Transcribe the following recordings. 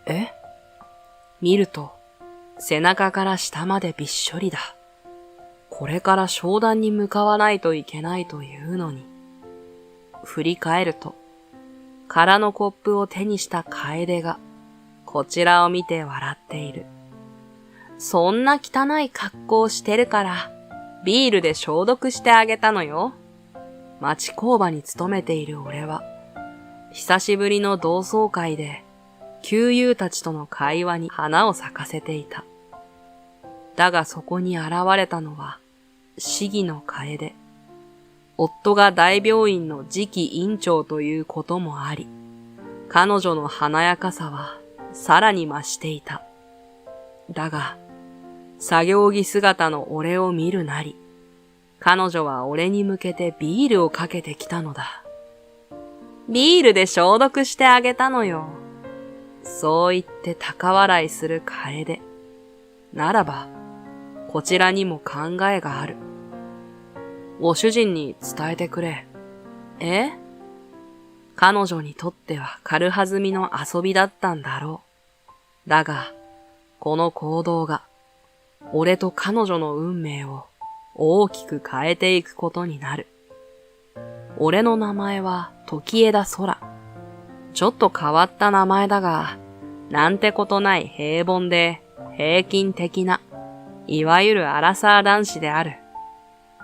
え？見ると、背中から下までびっしょりだ。これから商談に向かわないといけないというのに。振り返ると、空のコップを手にした楓が、こちらを見て笑っている。そんな汚い格好をしてるから、ビールで消毒してあげたのよ。町工場に勤めている俺は、久しぶりの同窓会で、旧友たちとの会話に花を咲かせていた。だがそこに現れたのは、市議の楓。夫が大病院の次期院長ということもあり、彼女の華やかさはさらに増していた。だが、作業着姿の俺を見るなり、彼女は俺に向けてビールをかけてきたのだ。ビールで消毒してあげたのよ。そう言って高笑いする楓。ならば、こちらにも考えがある。ご主人に伝えてくれ。え？彼女にとっては軽はずみの遊びだったんだろう。だが、この行動が、俺と彼女の運命を大きく変えていくことになる。俺の名前は時枝空。ちょっと変わった名前だが、なんてことない平凡で平均的な、いわゆるアラサー男子である。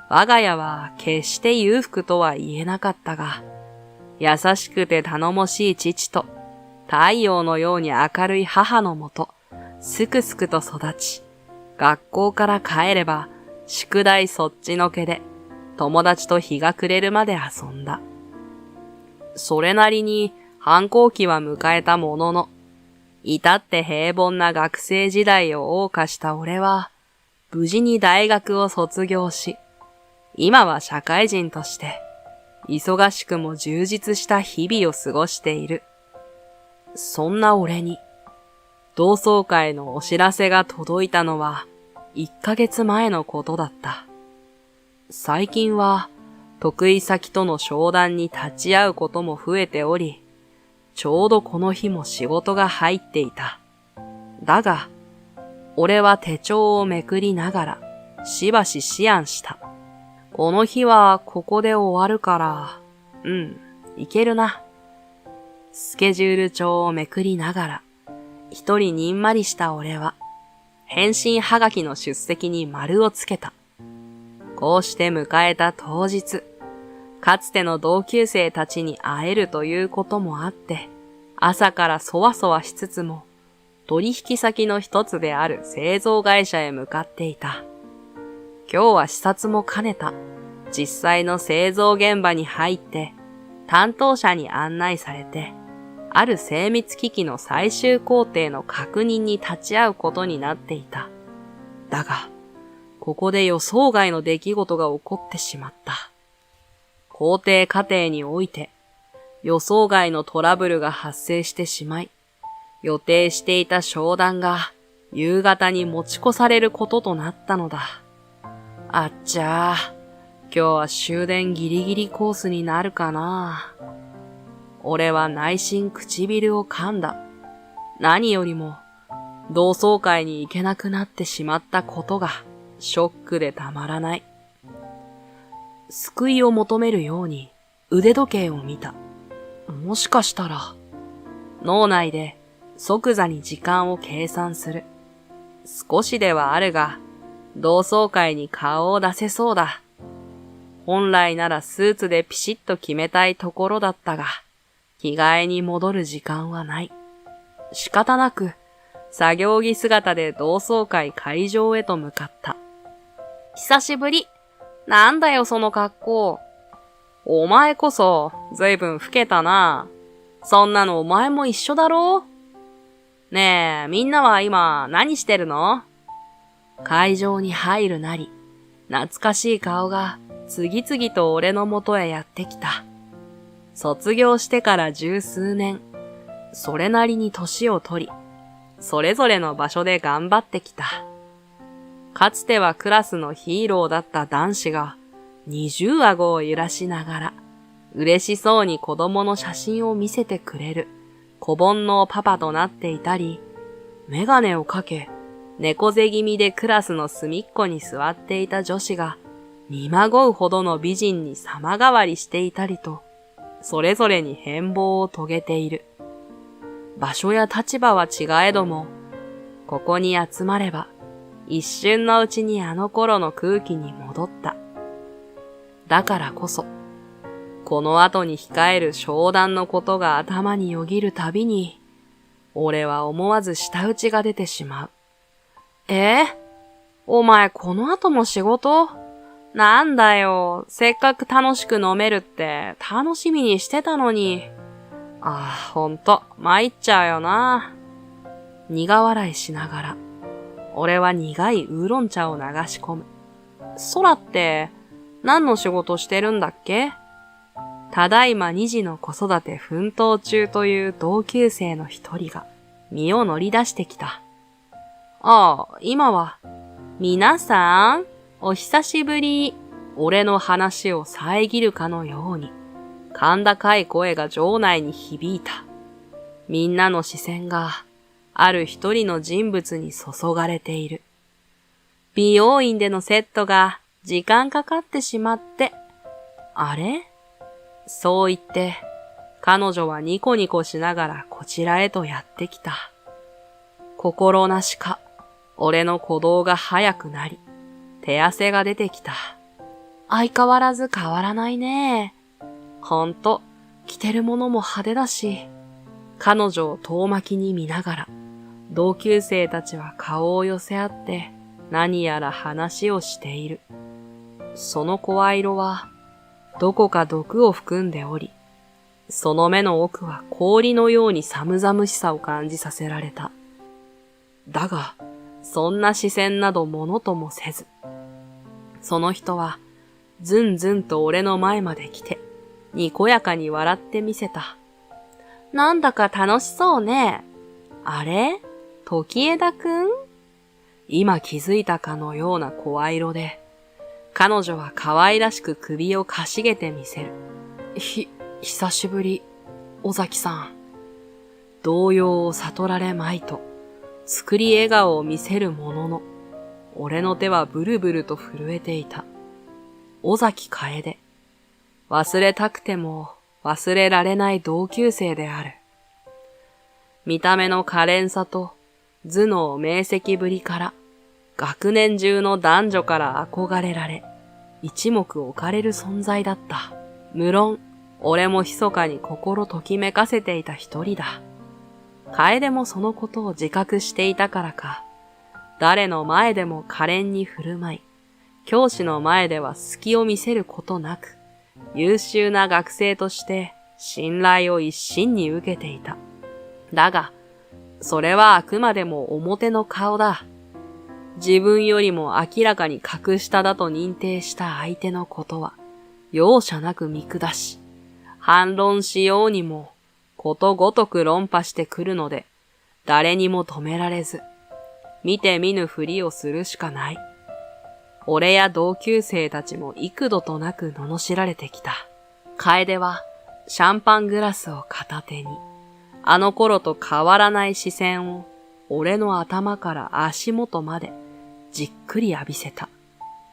我が家は決して裕福とは言えなかったが、優しくて頼もしい父と、太陽のように明るい母のもと、すくすくと育ち、学校から帰れば、宿題そっちのけで、友達と日が暮れるまで遊んだ。それなりに反抗期は迎えたものの、至って平凡な学生時代を謳歌した俺は、無事に大学を卒業し、今は社会人として、忙しくも充実した日々を過ごしている。そんな俺に、同窓会のお知らせが届いたのは、1ヶ月前のことだった。最近は、得意先との商談に立ち会うことも増えており、ちょうどこの日も仕事が入っていた。だが、俺は手帳をめくりながら、しばし思案した。この日はここで終わるから、いけるな。スケジュール帳をめくりながら、一人にんまりした俺は、返信はがきの出席に丸をつけた。こうして迎えた当日、かつての同級生たちに会えるということもあって、朝からそわそわしつつも、取引先の一つである製造会社へ向かっていた。今日は視察も兼ねた。実際の製造現場に入って、担当者に案内されて、ある精密機器の最終工程の確認に立ち会うことになっていた。だが、ここで予想外の出来事が起こってしまった。工程過程において、予想外のトラブルが発生してしまい、予定していた商談が夕方に持ち越されることとなったのだ。あっちゃー。今日は終電ギリギリコースになるかな。俺は内心唇を噛んだ。何よりも、同窓会に行けなくなってしまったことが、ショックでたまらない。救いを求めるように、腕時計を見た。もしかしたら、脳内で即座に時間を計算する。少しではあるが、同窓会に顔を出せそうだ。本来ならスーツでピシッと決めたいところだったが、着替えに戻る時間はない。仕方なく、作業着姿で同窓会会場へと向かった。久しぶり。なんだよその格好。お前こそ、ずいぶん老けたな。そんなのお前も一緒だろ？ねえ、みんなは今何してるの？会場に入るなり、懐かしい顔が次々と俺の元へやってきた。卒業してから十数年、それなりに年を取り、それぞれの場所で頑張ってきた。かつてはクラスのヒーローだった男子が、20顎を揺らしながら、嬉しそうに子供の写真を見せてくれる、小盆のパパとなっていたり、メガネをかけ、猫背気味でクラスの隅っこに座っていた女子が、見まごうほどの美人に様変わりしていたりと、それぞれに変貌を遂げている。場所や立場は違えども、ここに集まれば、一瞬のうちにあの頃の空気に戻った。だからこそ、この後に控える商談のことが頭によぎるたびに、俺は思わず舌打ちが出てしまう。お前この後も仕事？なんだよ、せっかく楽しく飲めるって楽しみにしてたのに。ほんと、参っちゃうよな。苦笑いしながら、俺は苦いウーロン茶を流し込む。空って、何の仕事してるんだっけ？ただいま2児の子育て奮闘中という同級生の一人が身を乗り出してきた。今は、皆さん、お久しぶり。俺の話を遮るかのように、甲高い声が場内に響いた。みんなの視線が、ある一人の人物に注がれている。美容院でのセットが時間かかってしまって、あれ？そう言って、彼女はニコニコしながらこちらへとやってきた。心なしか、俺の鼓動が速くなり、手汗が出てきた。相変わらず変わらないね。ほんと、着てるものも派手だし、彼女を遠巻きに見ながら、同級生たちは顔を寄せ合って何やら話をしている。その声色は、どこか毒を含んでおり、その目の奥は氷のように寒々しさを感じさせられた。だが、そんな視線などものともせず、その人は、ずんずんと俺の前まで来て、にこやかに笑ってみせた。なんだか楽しそうね。あれ？時枝くん？今気づいたかのような声色で、彼女は可愛らしく首をかしげてみせる。久しぶり、尾崎さん。動揺を悟られまいと、作り笑顔を見せるものの、俺の手はブルブルと震えていた。尾崎楓。忘れたくても忘れられない同級生である。見た目の可憐さと頭脳明晰ぶりから、学年中の男女から憧れられ、一目置かれる存在だった。無論、俺も密かに心ときめかせていた一人だ。楓もそのことを自覚していたからか、誰の前でも可憐に振る舞い、教師の前では隙を見せることなく、優秀な学生として信頼を一身に受けていた。だが、それはあくまでも表の顔だ。自分よりも明らかに格下だと認定した相手のことは、容赦なく見下し、反論しようにも、ことごとく論破してくるので、誰にも止められず、見て見ぬふりをするしかない。俺や同級生たちも幾度となく罵られてきた。楓はシャンパングラスを片手に、あの頃と変わらない視線を俺の頭から足元までじっくり浴びせた。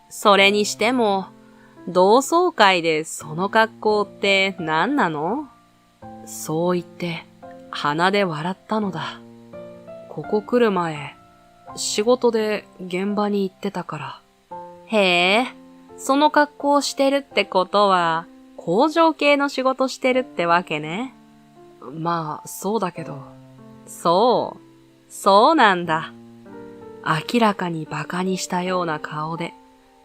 それにしても、同窓会でその格好って何なの？そう言って鼻で笑ったのだ。ここ来る前、仕事で現場に行ってたから。へえ、その格好をしてるってことは、工場系の仕事してるってわけね。まあ、そうだけど。そうなんだ。明らかに馬鹿にしたような顔で、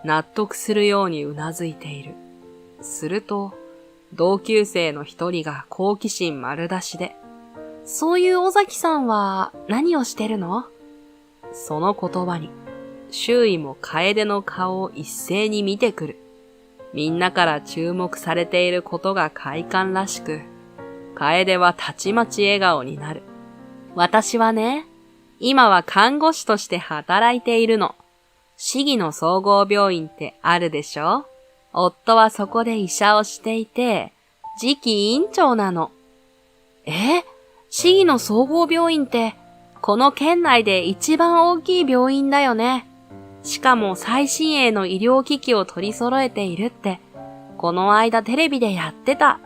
納得するようにうなずいている。すると、同級生の一人が好奇心丸出しで、そういう尾崎さんは何をしてるの？その言葉に、周囲も楓の顔を一斉に見てくる。みんなから注目されていることが快感らしく、楓はたちまち笑顔になる。私はね、今は看護師として働いているの。市議の総合病院ってあるでしょ？夫はそこで医者をしていて、次期院長なの。市議の総合病院って、この県内で一番大きい病院だよね。しかも最新鋭の医療機器を取り揃えているって、この間テレビでやってた。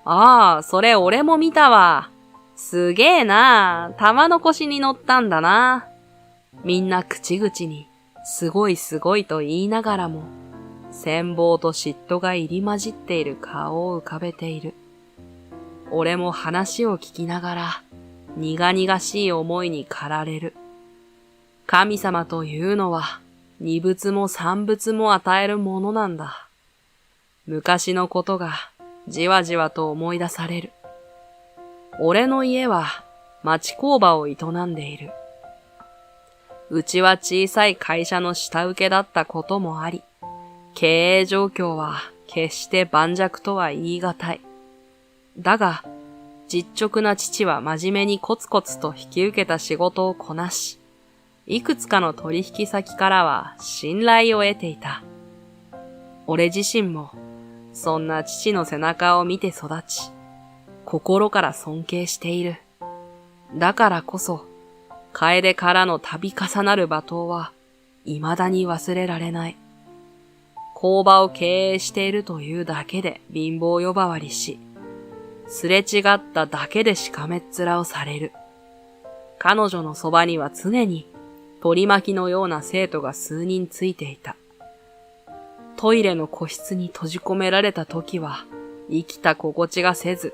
ああ、それ俺も見たわ。すげえな。玉の腰に乗ったんだな。みんな口々に、すごいすごいと言いながらも、羨望と嫉妬が入り混じっている顔を浮かべている。俺も話を聞きながら、苦々しい思いに駆られる。神様というのは、二物も三物も与えるものなんだ。昔のことがじわじわと思い出される。俺の家は町工場を営んでいる。うちは小さい会社の下請けだったこともあり、経営状況は決して盤石とは言い難い。だが、実直な父は真面目にコツコツと引き受けた仕事をこなし、いくつかの取引先からは信頼を得ていた。俺自身も、そんな父の背中を見て育ち、心から尊敬している。だからこそ、楓からの度重なる罵倒は、未だに忘れられない。工場を経営しているというだけで貧乏呼ばわりし、すれ違っただけでしかめっ面をされる。彼女のそばには常に取り巻きのような生徒が数人ついていた。トイレの個室に閉じ込められた時は生きた心地がせず、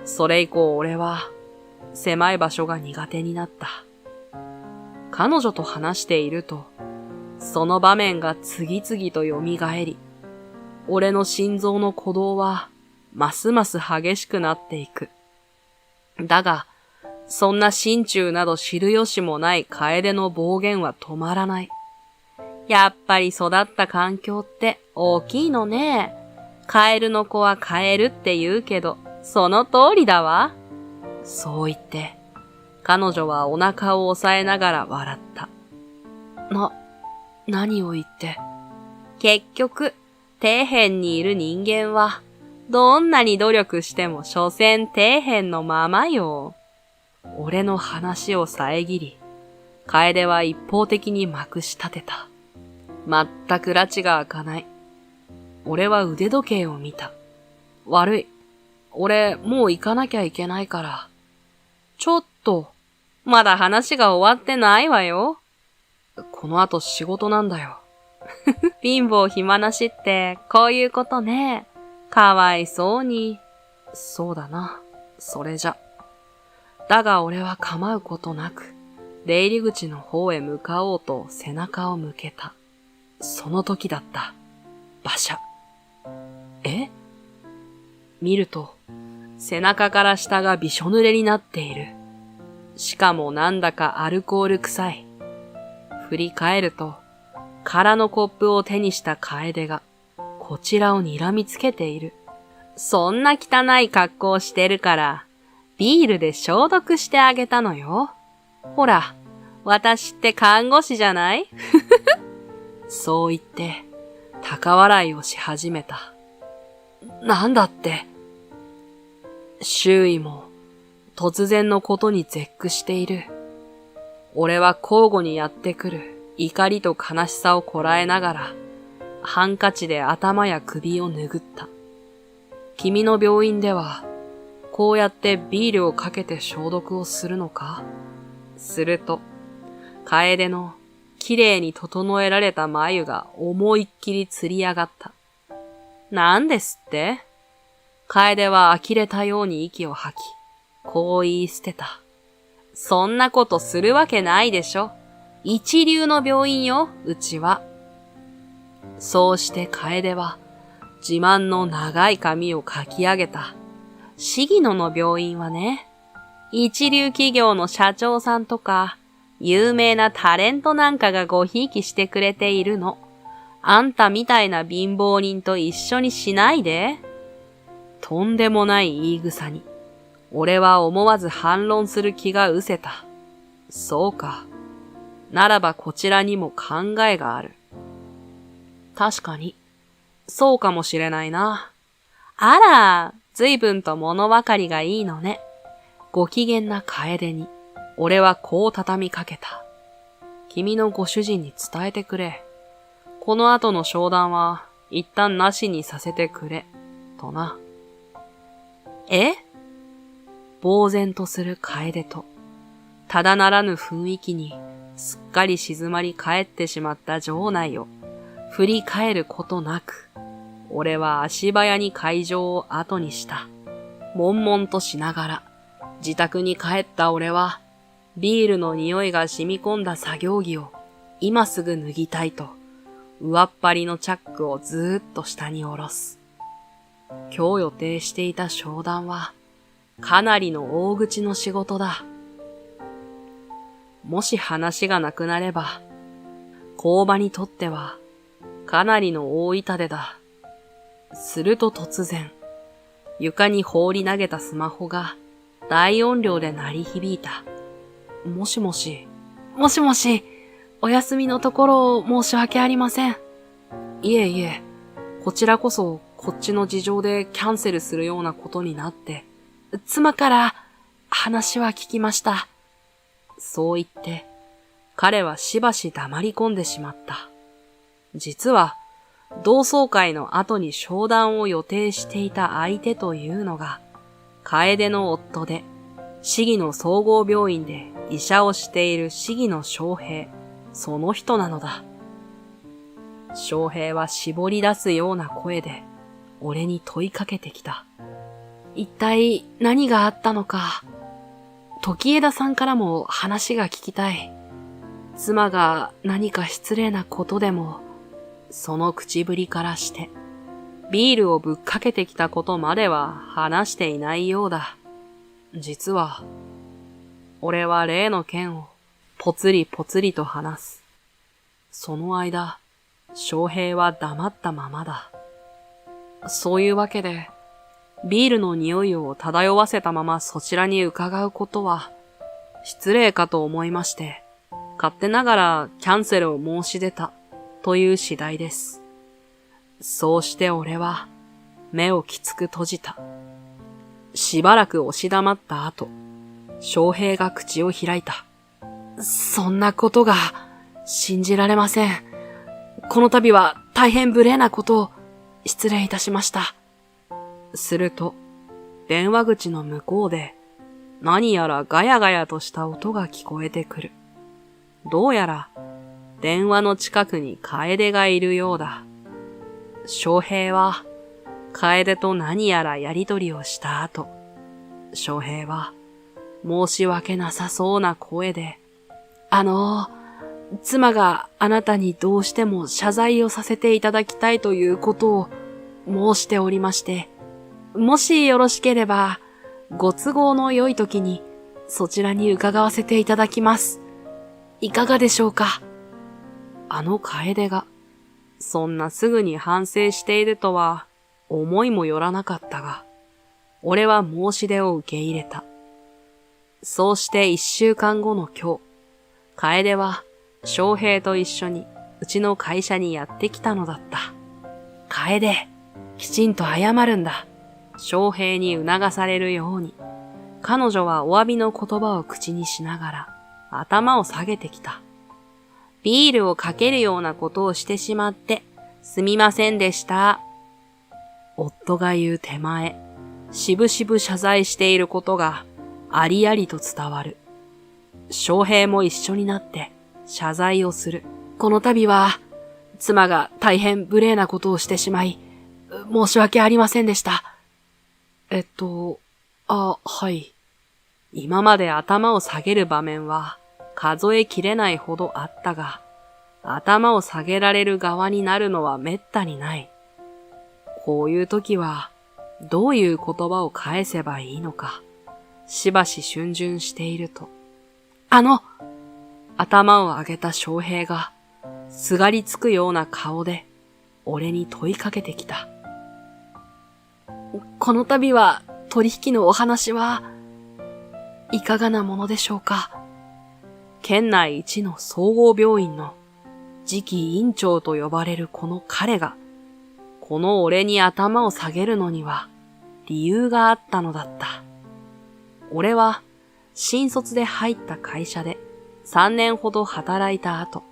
それ以降俺は狭い場所が苦手になった。彼女と話していると、その場面が次々と蘇り、俺の心臓の鼓動はますます激しくなっていく。だが、そんな心中など知る由もない楓の暴言は止まらない。やっぱり育った環境って大きいのね。カエルの子はカエルって言うけど、その通りだわ。そう言って、彼女はお腹を押さえながら笑った。何を言って。結局、底辺にいる人間は、どんなに努力しても所詮底辺のままよ。俺の話を遮り、楓は一方的にまくし立てた。全く埒が明かない。俺は腕時計を見た。悪い。俺、もう行かなきゃいけないから。ちょっと、まだ話が終わってないわよ。この後仕事なんだよ。貧乏暇なしってこういうことね。かわいそうに。そうだな。それじゃ。だが俺は構うことなく、出入り口の方へ向かおうと背中を向けた。その時だった。バシャ。見ると、背中から下がびしょ濡れになっている。しかもなんだかアルコール臭い。振り返ると、空のコップを手にした楓が、こちらを睨みつけている。そんな汚い格好をしてるから、ビールで消毒してあげたのよ。ほら、私って看護師じゃない？そう言って、高笑いをし始めた。なんだって。周囲も、突然のことに絶句している。俺は交互にやってくる怒りと悲しさをこらえながら、ハンカチで頭や首を拭った。君の病院では、こうやってビールをかけて消毒をするのか？すると、楓のきれいに整えられた眉が思いっきりつり上がった。なんですって？楓は呆れたように息を吐き、こう言い捨てた。そんなことするわけないでしょ。一流の病院よ、うちは。そうして楓は自慢の長い髪をかき上げた。鴫野の病院はね、一流企業の社長さんとか、有名なタレントなんかがごひいきしてくれているの。あんたみたいな貧乏人と一緒にしないで。とんでもない言い草に、俺は思わず反論する気が失せた。そうか。ならばこちらにも考えがある。確かに、そうかもしれないな。あら、随分と物分かりがいいのね。ご機嫌な楓に、俺はこう畳みかけた。君のご主人に伝えてくれ。この後の商談は一旦なしにさせてくれ、とな。え？呆然とする楓と、ただならぬ雰囲気にすっかり静まり返ってしまった場内を振り返ることなく、俺は足早に会場を後にした。悶々としながら、自宅に帰った俺は、ビールの匂いが染み込んだ作業着を今すぐ脱ぎたいと、上っ張りのチャックをずーっと下に下ろす。今日予定していた商談は、かなりの大口の仕事だ。もし話がなくなれば、工場にとっては、かなりの大痛手だ。すると突然、床に放り投げたスマホが大音量で鳴り響いた。もしもし、もしもし、お休みのところ申し訳ありません。いえいえ、こちらこそこっちの事情でキャンセルするようなことになって、妻から話は聞きました。そう言って、彼はしばし黙り込んでしまった。実は、同窓会の後に商談を予定していた相手というのが、楓の夫で、市議の総合病院で医者をしている市議の翔平、その人なのだ。翔平は絞り出すような声で、俺に問いかけてきた。一体何があったのか、時枝さんからも話が聞きたい。妻が何か失礼なことでも、その口ぶりからして、ビールをぶっかけてきたことまでは話していないようだ。実は、俺は例の件をぽつりぽつりと話す。その間、翔平は黙ったままだ。そういうわけで、ビールの匂いを漂わせたままそちらに伺うことは、失礼かと思いまして、勝手ながらキャンセルを申し出たという次第です。そうして俺は目をきつく閉じた。しばらく押し黙った後、翔平が口を開いた。そんなことが信じられません。この度は大変無礼なことを失礼いたしました。すると、電話口の向こうで何やらガヤガヤとした音が聞こえてくる。どうやら電話の近くに楓がいるようだ。翔平は楓と何やらやりとりをした後、翔平は申し訳なさそうな声で、妻があなたにどうしても謝罪をさせていただきたいということを申しておりまして、もしよろしければ、ご都合の良い時にそちらに伺わせていただきます。いかがでしょうか？楓が、そんなすぐに反省しているとは思いもよらなかったが、俺は申し出を受け入れた。そうして1週間後の今日、楓は翔平と一緒にうちの会社にやってきたのだった。楓、きちんと謝るんだ。翔平に促されるように、彼女はお詫びの言葉を口にしながら頭を下げてきた。ビールをかけるようなことをしてしまってすみませんでした。夫が言う手前、しぶしぶ謝罪していることがありありと伝わる。翔平も一緒になって謝罪をする。この度は妻が大変無礼なことをしてしまい、申し訳ありませんでした。はい。今まで頭を下げる場面は数えきれないほどあったが、頭を下げられる側になるのはめったにない。こういう時はどういう言葉を返せばいいのか、しばし逡巡していると、頭を上げた翔平がすがりつくような顔で俺に問いかけてきた。この度は取引のお話はいかがなものでしょうか。県内一の総合病院の次期院長と呼ばれるこの彼が、この俺に頭を下げるのには理由があったのだった。俺は新卒で入った会社で3年ほど働いた後、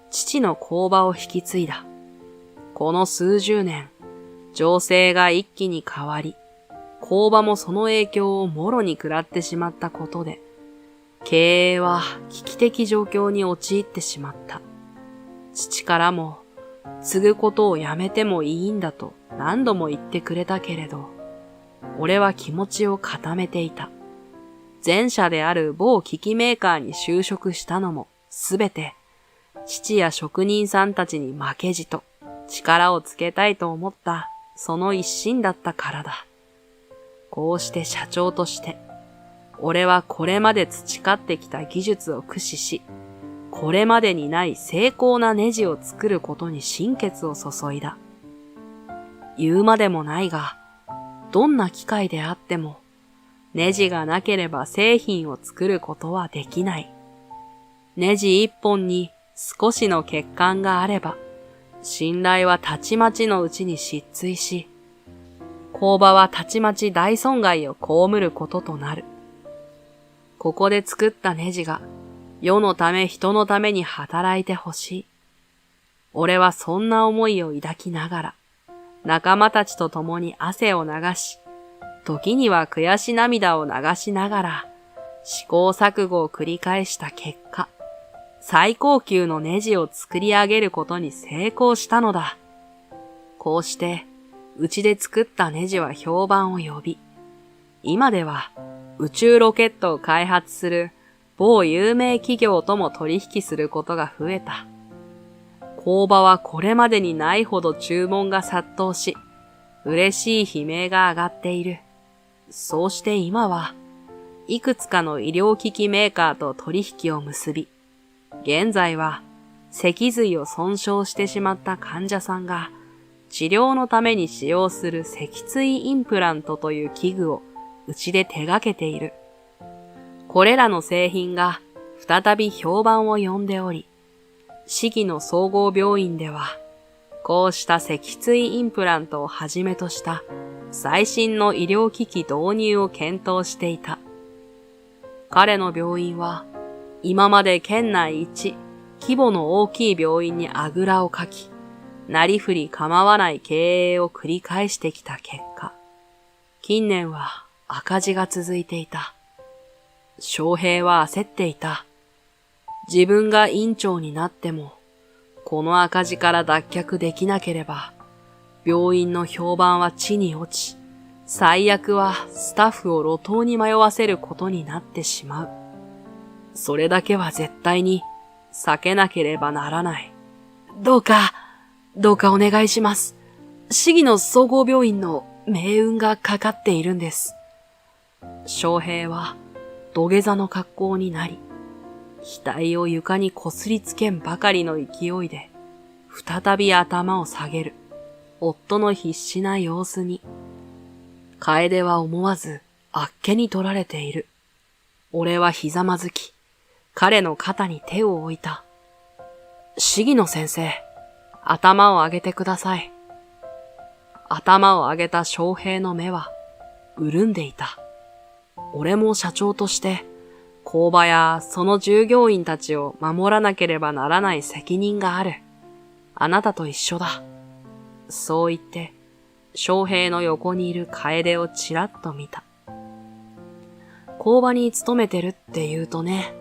父の工場を引き継いだ。この数十年、情勢が一気に変わり、工場もその影響をもろに食らってしまったことで、経営は危機的状況に陥ってしまった。父からも、継ぐことをやめてもいいんだと何度も言ってくれたけれど、俺は気持ちを固めていた。前社である某機器メーカーに就職したのもすべて、父や職人さんたちに負けじと力をつけたいと思ったその一心だったからだ。こうして社長として、俺はこれまで培ってきた技術を駆使し、これまでにない精巧なネジを作ることに心血を注いだ。言うまでもないが、どんな機械であっても、ネジがなければ製品を作ることはできない。ネジ一本に少しの欠陥があれば、信頼はたちまちのうちに失墜し、工場はたちまち大損害を被ることとなる。ここで作ったネジが世のため人のために働いてほしい。俺はそんな思いを抱きながら、仲間たちと共に汗を流し、時には悔し涙を流しながら、試行錯誤を繰り返した結果、最高級のネジを作り上げることに成功したのだ。こうして、うちで作ったネジは評判を呼び、今では宇宙ロケットを開発する某有名企業とも取引することが増えた。工場はこれまでにないほど注文が殺到し、嬉しい悲鳴が上がっている。そうして今は、いくつかの医療機器メーカーと取引を結び、現在は脊髄を損傷してしまった患者さんが治療のために使用する脊椎インプラントという器具をうちで手掛けている。これらの製品が再び評判を呼んでおり、市議の総合病院では、こうした脊椎インプラントをはじめとした最新の医療機器導入を検討していた。彼の病院は、今まで県内一規模の大きい病院にあぐらをかき、なりふり構わない経営を繰り返してきた結果、近年は赤字が続いていた。翔平は焦っていた。自分が院長になっても、この赤字から脱却できなければ、病院の評判は地に落ち、最悪はスタッフを路頭に迷わせることになってしまう。それだけは絶対に避けなければならない。どうかお願いします。市議の総合病院の命運がかかっているんです。翔平は土下座の格好になり、額を床にこすりつけんばかりの勢いで、再び頭を下げる。夫の必死な様子に、楓は思わずあっけに取られている。俺はひざまずき、彼の肩に手を置いた。市議の先生、頭を上げてください。頭を上げた翔平の目は、潤んでいた。俺も社長として、工場やその従業員たちを守らなければならない責任がある。あなたと一緒だ。そう言って、翔平の横にいる楓をちらっと見た。工場に勤めてるって言うとね、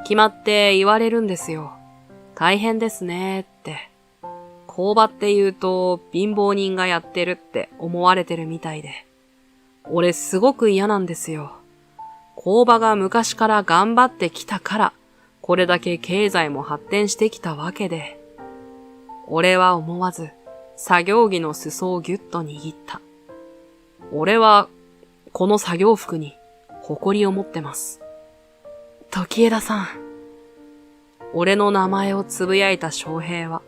決まって言われるんですよ。大変ですねって。工場って言うと貧乏人がやってるって思われてるみたいで。俺すごく嫌なんですよ。工場が昔から頑張ってきたから、これだけ経済も発展してきたわけで。俺は思わず、作業着の裾をぎゅっと握った。俺は、この作業服に誇りを持ってます。時枝さん。俺の名前をつぶやいた翔平は、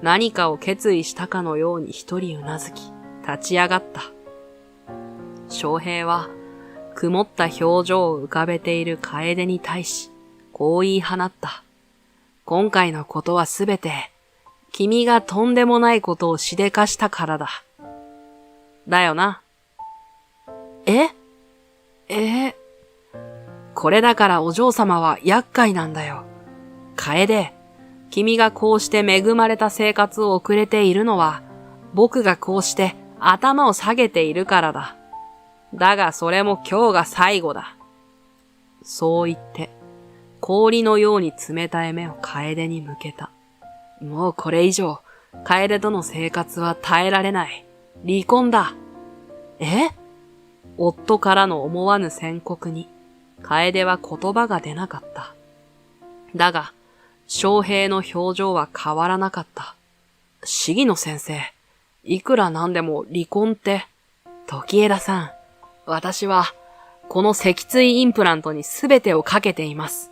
何かを決意したかのように一人うなずき、立ち上がった。翔平は、曇った表情を浮かべている楓に対し、こう言い放った。今回のことはすべて、君がとんでもないことをしでかしたからだ。だよな。これだからお嬢様は厄介なんだよ。楓、君がこうして恵まれた生活を送れているのは、僕がこうして頭を下げているからだ。だがそれも今日が最後だ。そう言って、氷のように冷たい目を楓に向けた。もうこれ以上、楓との生活は耐えられない。離婚だ。え？夫からの思わぬ宣告に、楓は言葉が出なかった。だが、翔平の表情は変わらなかった。鴫野先生、いくらなんでも離婚って。時枝さん、私は、この脊椎インプラントに全てをかけています。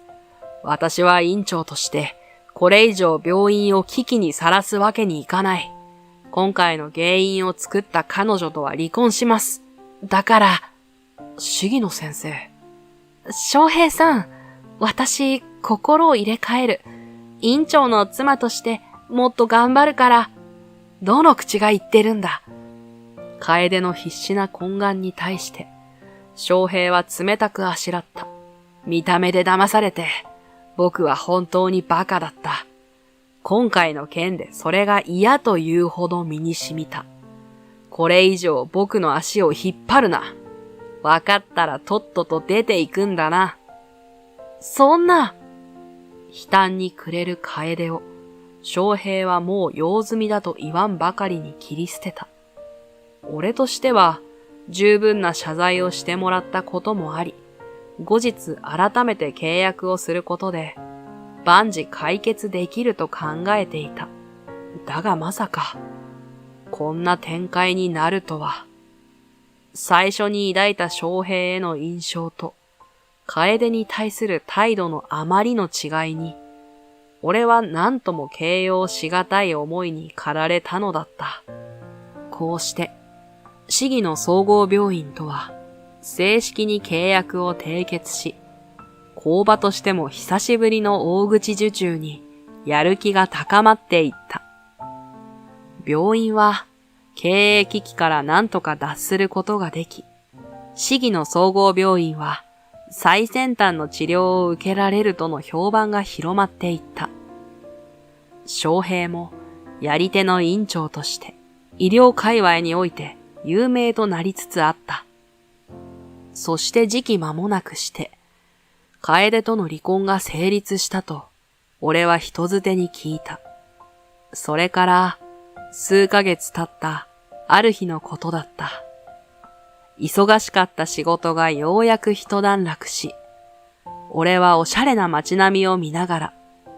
私は院長として、これ以上病院を危機にさらすわけにいかない。今回の原因を作った彼女とは離婚します。だから、鴫野先生。翔平さん、私、心を入れ替える。院長の妻としてもっと頑張るから。どの口が言ってるんだ。楓の必死な懇願に対して、翔平は冷たくあしらった。見た目で騙されて、僕は本当にバカだった。今回の件でそれが嫌というほど身に染みた。これ以上僕の足を引っ張るな。わかったらとっとと出ていくんだな。そんな。悲嘆に暮れる楓を、翔平はもう用済みだと言わんばかりに切り捨てた。俺としては、十分な謝罪をしてもらったこともあり、後日改めて契約をすることで、万事解決できると考えていた。だがまさか、こんな展開になるとは。最初に抱いた翔平への印象と、楓に対する態度のあまりの違いに、俺は何とも形容しがたい思いに駆られたのだった。こうして、市議の総合病院とは、正式に契約を締結し、工場としても久しぶりの大口受注にやる気が高まっていった。病院は経営危機から何とか脱することができ、市議の総合病院は最先端の治療を受けられるとの評判が広まっていった。翔平もやり手の院長として医療界隈において有名となりつつあった。そして時期間もなくして、楓との離婚が成立したと、俺は人づてに聞いた。それから、数ヶ月経ったある日のことだった。忙しかった仕事がようやく一段落し、俺はおしゃれな街並みを見ながら、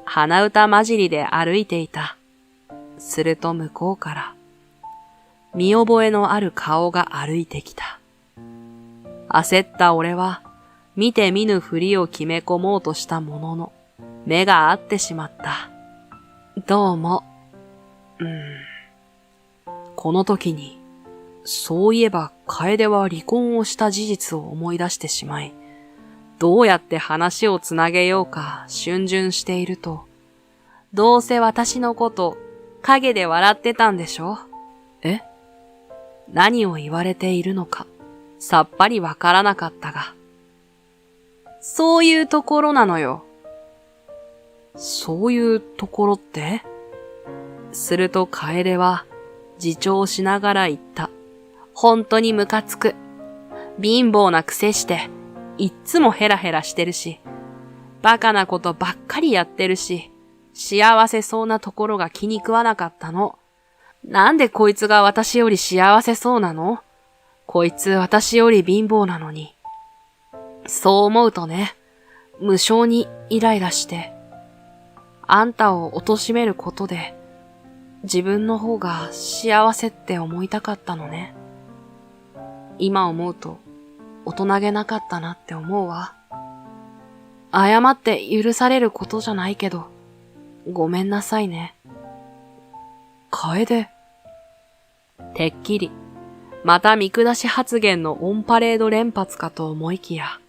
鼻歌混じりで歩いていた。すると向こうから、見覚えのある顔が歩いてきた。焦った俺は、見て見ぬふりを決め込もうとしたものの、目が合ってしまった。どうも。この時に、そういえば楓は離婚をした事実を思い出してしまい、どうやって話をつなげようか逡巡していると、どうせ私のこと影で笑ってたんでしょ？え？何を言われているのか、さっぱりわからなかったが、そういうところなのよ。そういうところって？すると楓は自重しながら言った。本当にムカつく。貧乏なくせして、いっつもヘラヘラしてるし、バカなことばっかりやってるし、幸せそうなところが気に食わなかったの。なんでこいつが私より幸せそうなの？こいつ私より貧乏なのに。そう思うとね、無性にイライラして、あんたを貶めることで、自分の方が幸せって思いたかったのね。今思うと、大人げなかったなって思うわ。謝って許されることじゃないけど、ごめんなさいね。楓。てっきり、また見下し発言のオンパレード連発かと思いきや、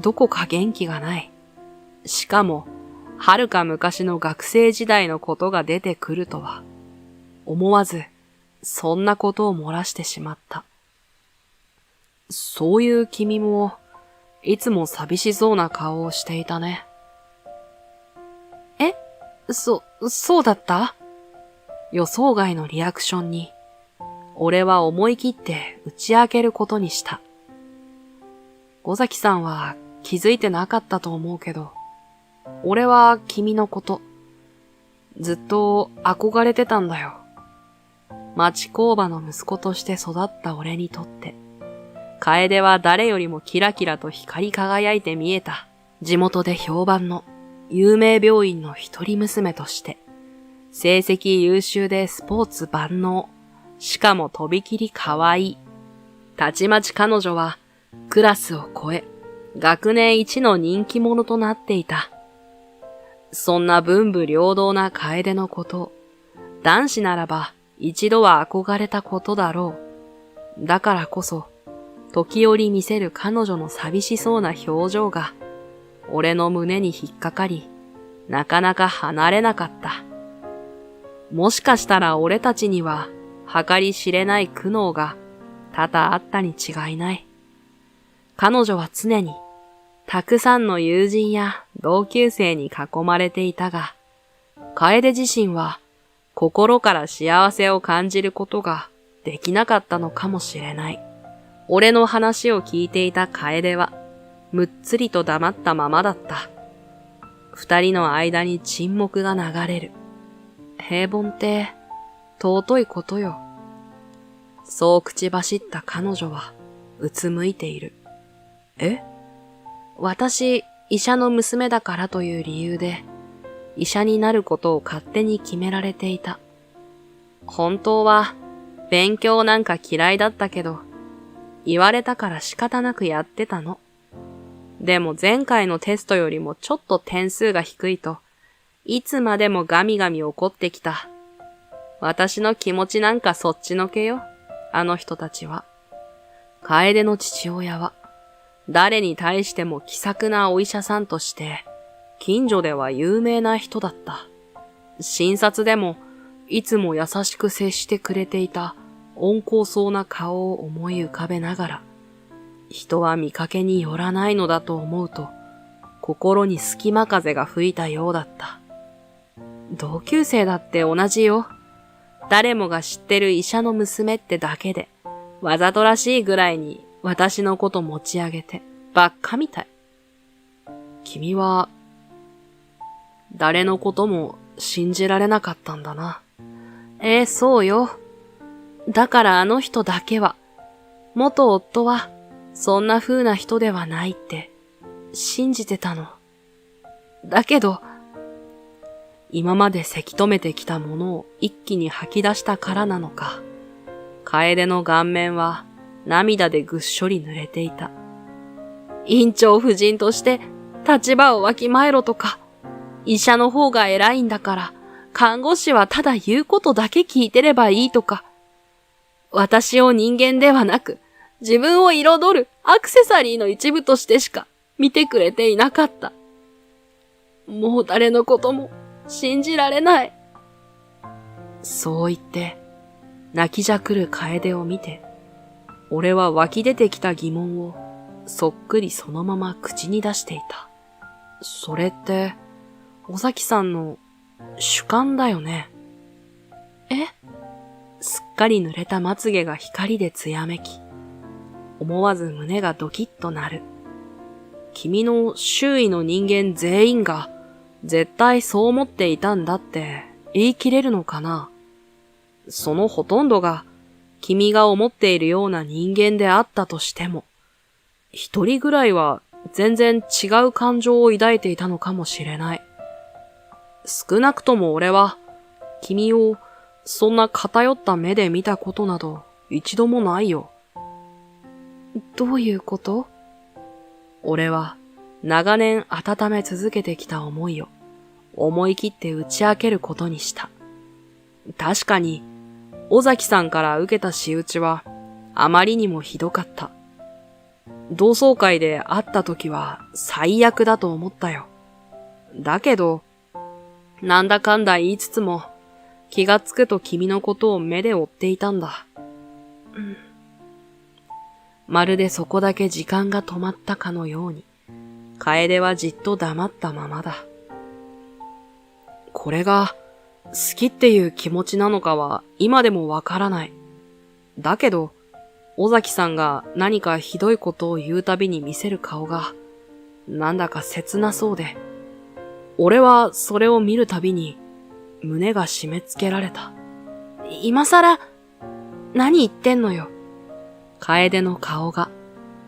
どこか元気がない。しかも、遥か昔の学生時代のことが出てくるとは、思わず、そんなことを漏らしてしまった。そういう君も、いつも寂しそうな顔をしていたね。え？そうだった？予想外のリアクションに、俺は思い切って打ち明けることにした。尾崎さんは気づいてなかったと思うけど、俺は君のこと、ずっと憧れてたんだよ。町工場の息子として育った俺にとって、楓は誰よりもキラキラと光り輝いて見えた。地元で評判の有名病院の一人娘として、成績優秀でスポーツ万能、しかもとびきり可愛い。たちまち彼女はクラスを超え、学年一の人気者となっていた。そんな文武両道な楓のことを、男子ならば一度は憧れたことだろう。だからこそ、時折見せる彼女の寂しそうな表情が、俺の胸に引っかかり、なかなか離れなかった。もしかしたら俺たちには、計り知れない苦悩が多々あったに違いない。彼女は常に、たくさんの友人や同級生に囲まれていたが、楓自身は心から幸せを感じることができなかったのかもしれない。俺の話を聞いていた楓は、むっつりと黙ったままだった。二人の間に沈黙が流れる。平凡って、尊いことよ。そう口走った彼女は、うつむいている。え？私、医者の娘だからという理由で、医者になることを勝手に決められていた。本当は、勉強なんか嫌いだったけど、言われたから仕方なくやってたの。でも前回のテストよりもちょっと点数が低いと、いつまでもガミガミ怒ってきた。私の気持ちなんかそっちのけよ、あの人たちは。楓の父親は、誰に対しても気さくなお医者さんとして、近所では有名な人だった。診察でも、いつも優しく接してくれていた温厚そうな顔を思い浮かべながら、人は見かけによらないのだと思うと、心に隙間風が吹いたようだった。同級生だって同じよ。誰もが知ってる医者の娘ってだけで、わざとらしいぐらいに私のこと持ち上げて、ばっかみたい。君は、誰のことも信じられなかったんだな。そうよ。だからあの人だけは、元夫は、そんな風な人ではないって、信じてたの。だけど、今までせき止めてきたものを一気に吐き出したからなのか、楓の顔面は涙でぐっしょり濡れていた。院長夫人として立場をわきまえろとか、医者の方が偉いんだから、看護師はただ言うことだけ聞いてればいいとか、私を人間ではなく、自分を彩るアクセサリーの一部としてしか見てくれていなかった。もう誰のことも信じられない。そう言って、泣きじゃくる楓を見て、俺は湧き出てきた疑問をそっくりそのまま口に出していた。それって、尾崎さんの主観だよね。すっかり濡れたまつげが光でつやめき、思わず胸がドキッとなる。君の周囲の人間全員が絶対そう思っていたんだって言い切れるのかな？そのほとんどが君が思っているような人間であったとしても、一人ぐらいは全然違う感情を抱いていたのかもしれない。少なくとも俺は君をそんな偏った目で見たことなど一度もないよ。どういうこと？俺は長年温め続けてきた思いを思い切って打ち明けることにした。確かに尾崎さんから受けた仕打ちはあまりにもひどかった。同窓会で会った時は最悪だと思ったよ。だけど、なんだかんだ言いつつも気がつくと君のことを目で追っていたんだ。まるでそこだけ時間が止まったかのように、楓はじっと黙ったままだ。これが好きっていう気持ちなのかは今でもわからない。だけど、尾崎さんが何かひどいことを言うたびに見せる顔が、なんだか切なそうで、俺はそれを見るたびに胸が締め付けられた。今さら、何言ってんのよ。楓の顔が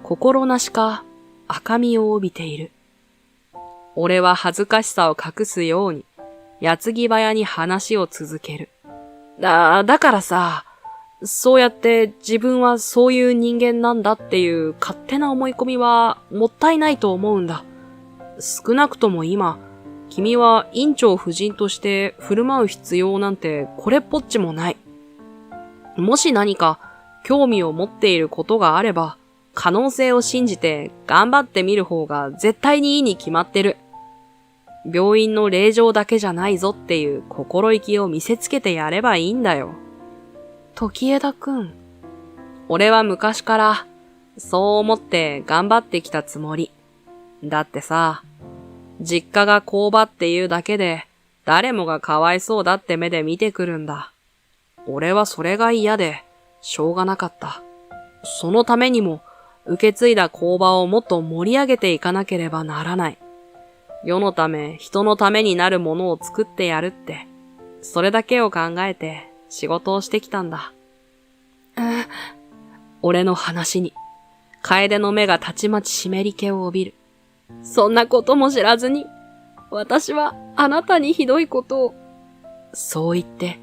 心なしか赤みを帯びている。俺は恥ずかしさを隠すように、矢継ぎ早に話を続ける。だからさ、そうやって自分はそういう人間なんだっていう勝手な思い込みはもったいないと思うんだ。少なくとも今、君は院長夫人として振る舞う必要なんてこれっぽっちもない。もし何か興味を持っていることがあれば、可能性を信じて頑張ってみる方が絶対にいいに決まってる。病院の令状だけじゃないぞっていう心意気を見せつけてやればいいんだよ。時枝くん。俺は昔からそう思って頑張ってきたつもり。だってさ、実家が工場っていうだけで誰もがかわいそうだって目で見てくるんだ。俺はそれが嫌でしょうがなかった。そのためにも受け継いだ工場をもっと盛り上げていかなければならない。世のため、人のためになるものを作ってやるって、それだけを考えて仕事をしてきたんだ。俺の話に、楓の目がたちまち湿り気を帯びる。そんなことも知らずに、私はあなたにひどいことを。そう言って、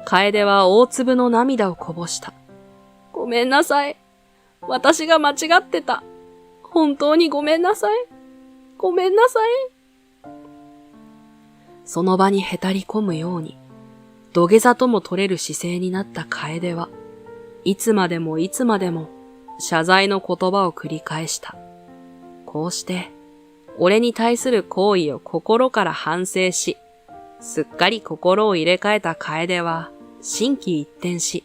楓は大粒の涙をこぼした。ごめんなさい。私が間違ってた。本当にごめんなさい。ごめんなさい。その場にへたり込むように、土下座とも取れる姿勢になった楓は、いつまでもいつまでも謝罪の言葉を繰り返した。こうして、俺に対する行為を心から反省し、すっかり心を入れ替えた楓は、心機一転し、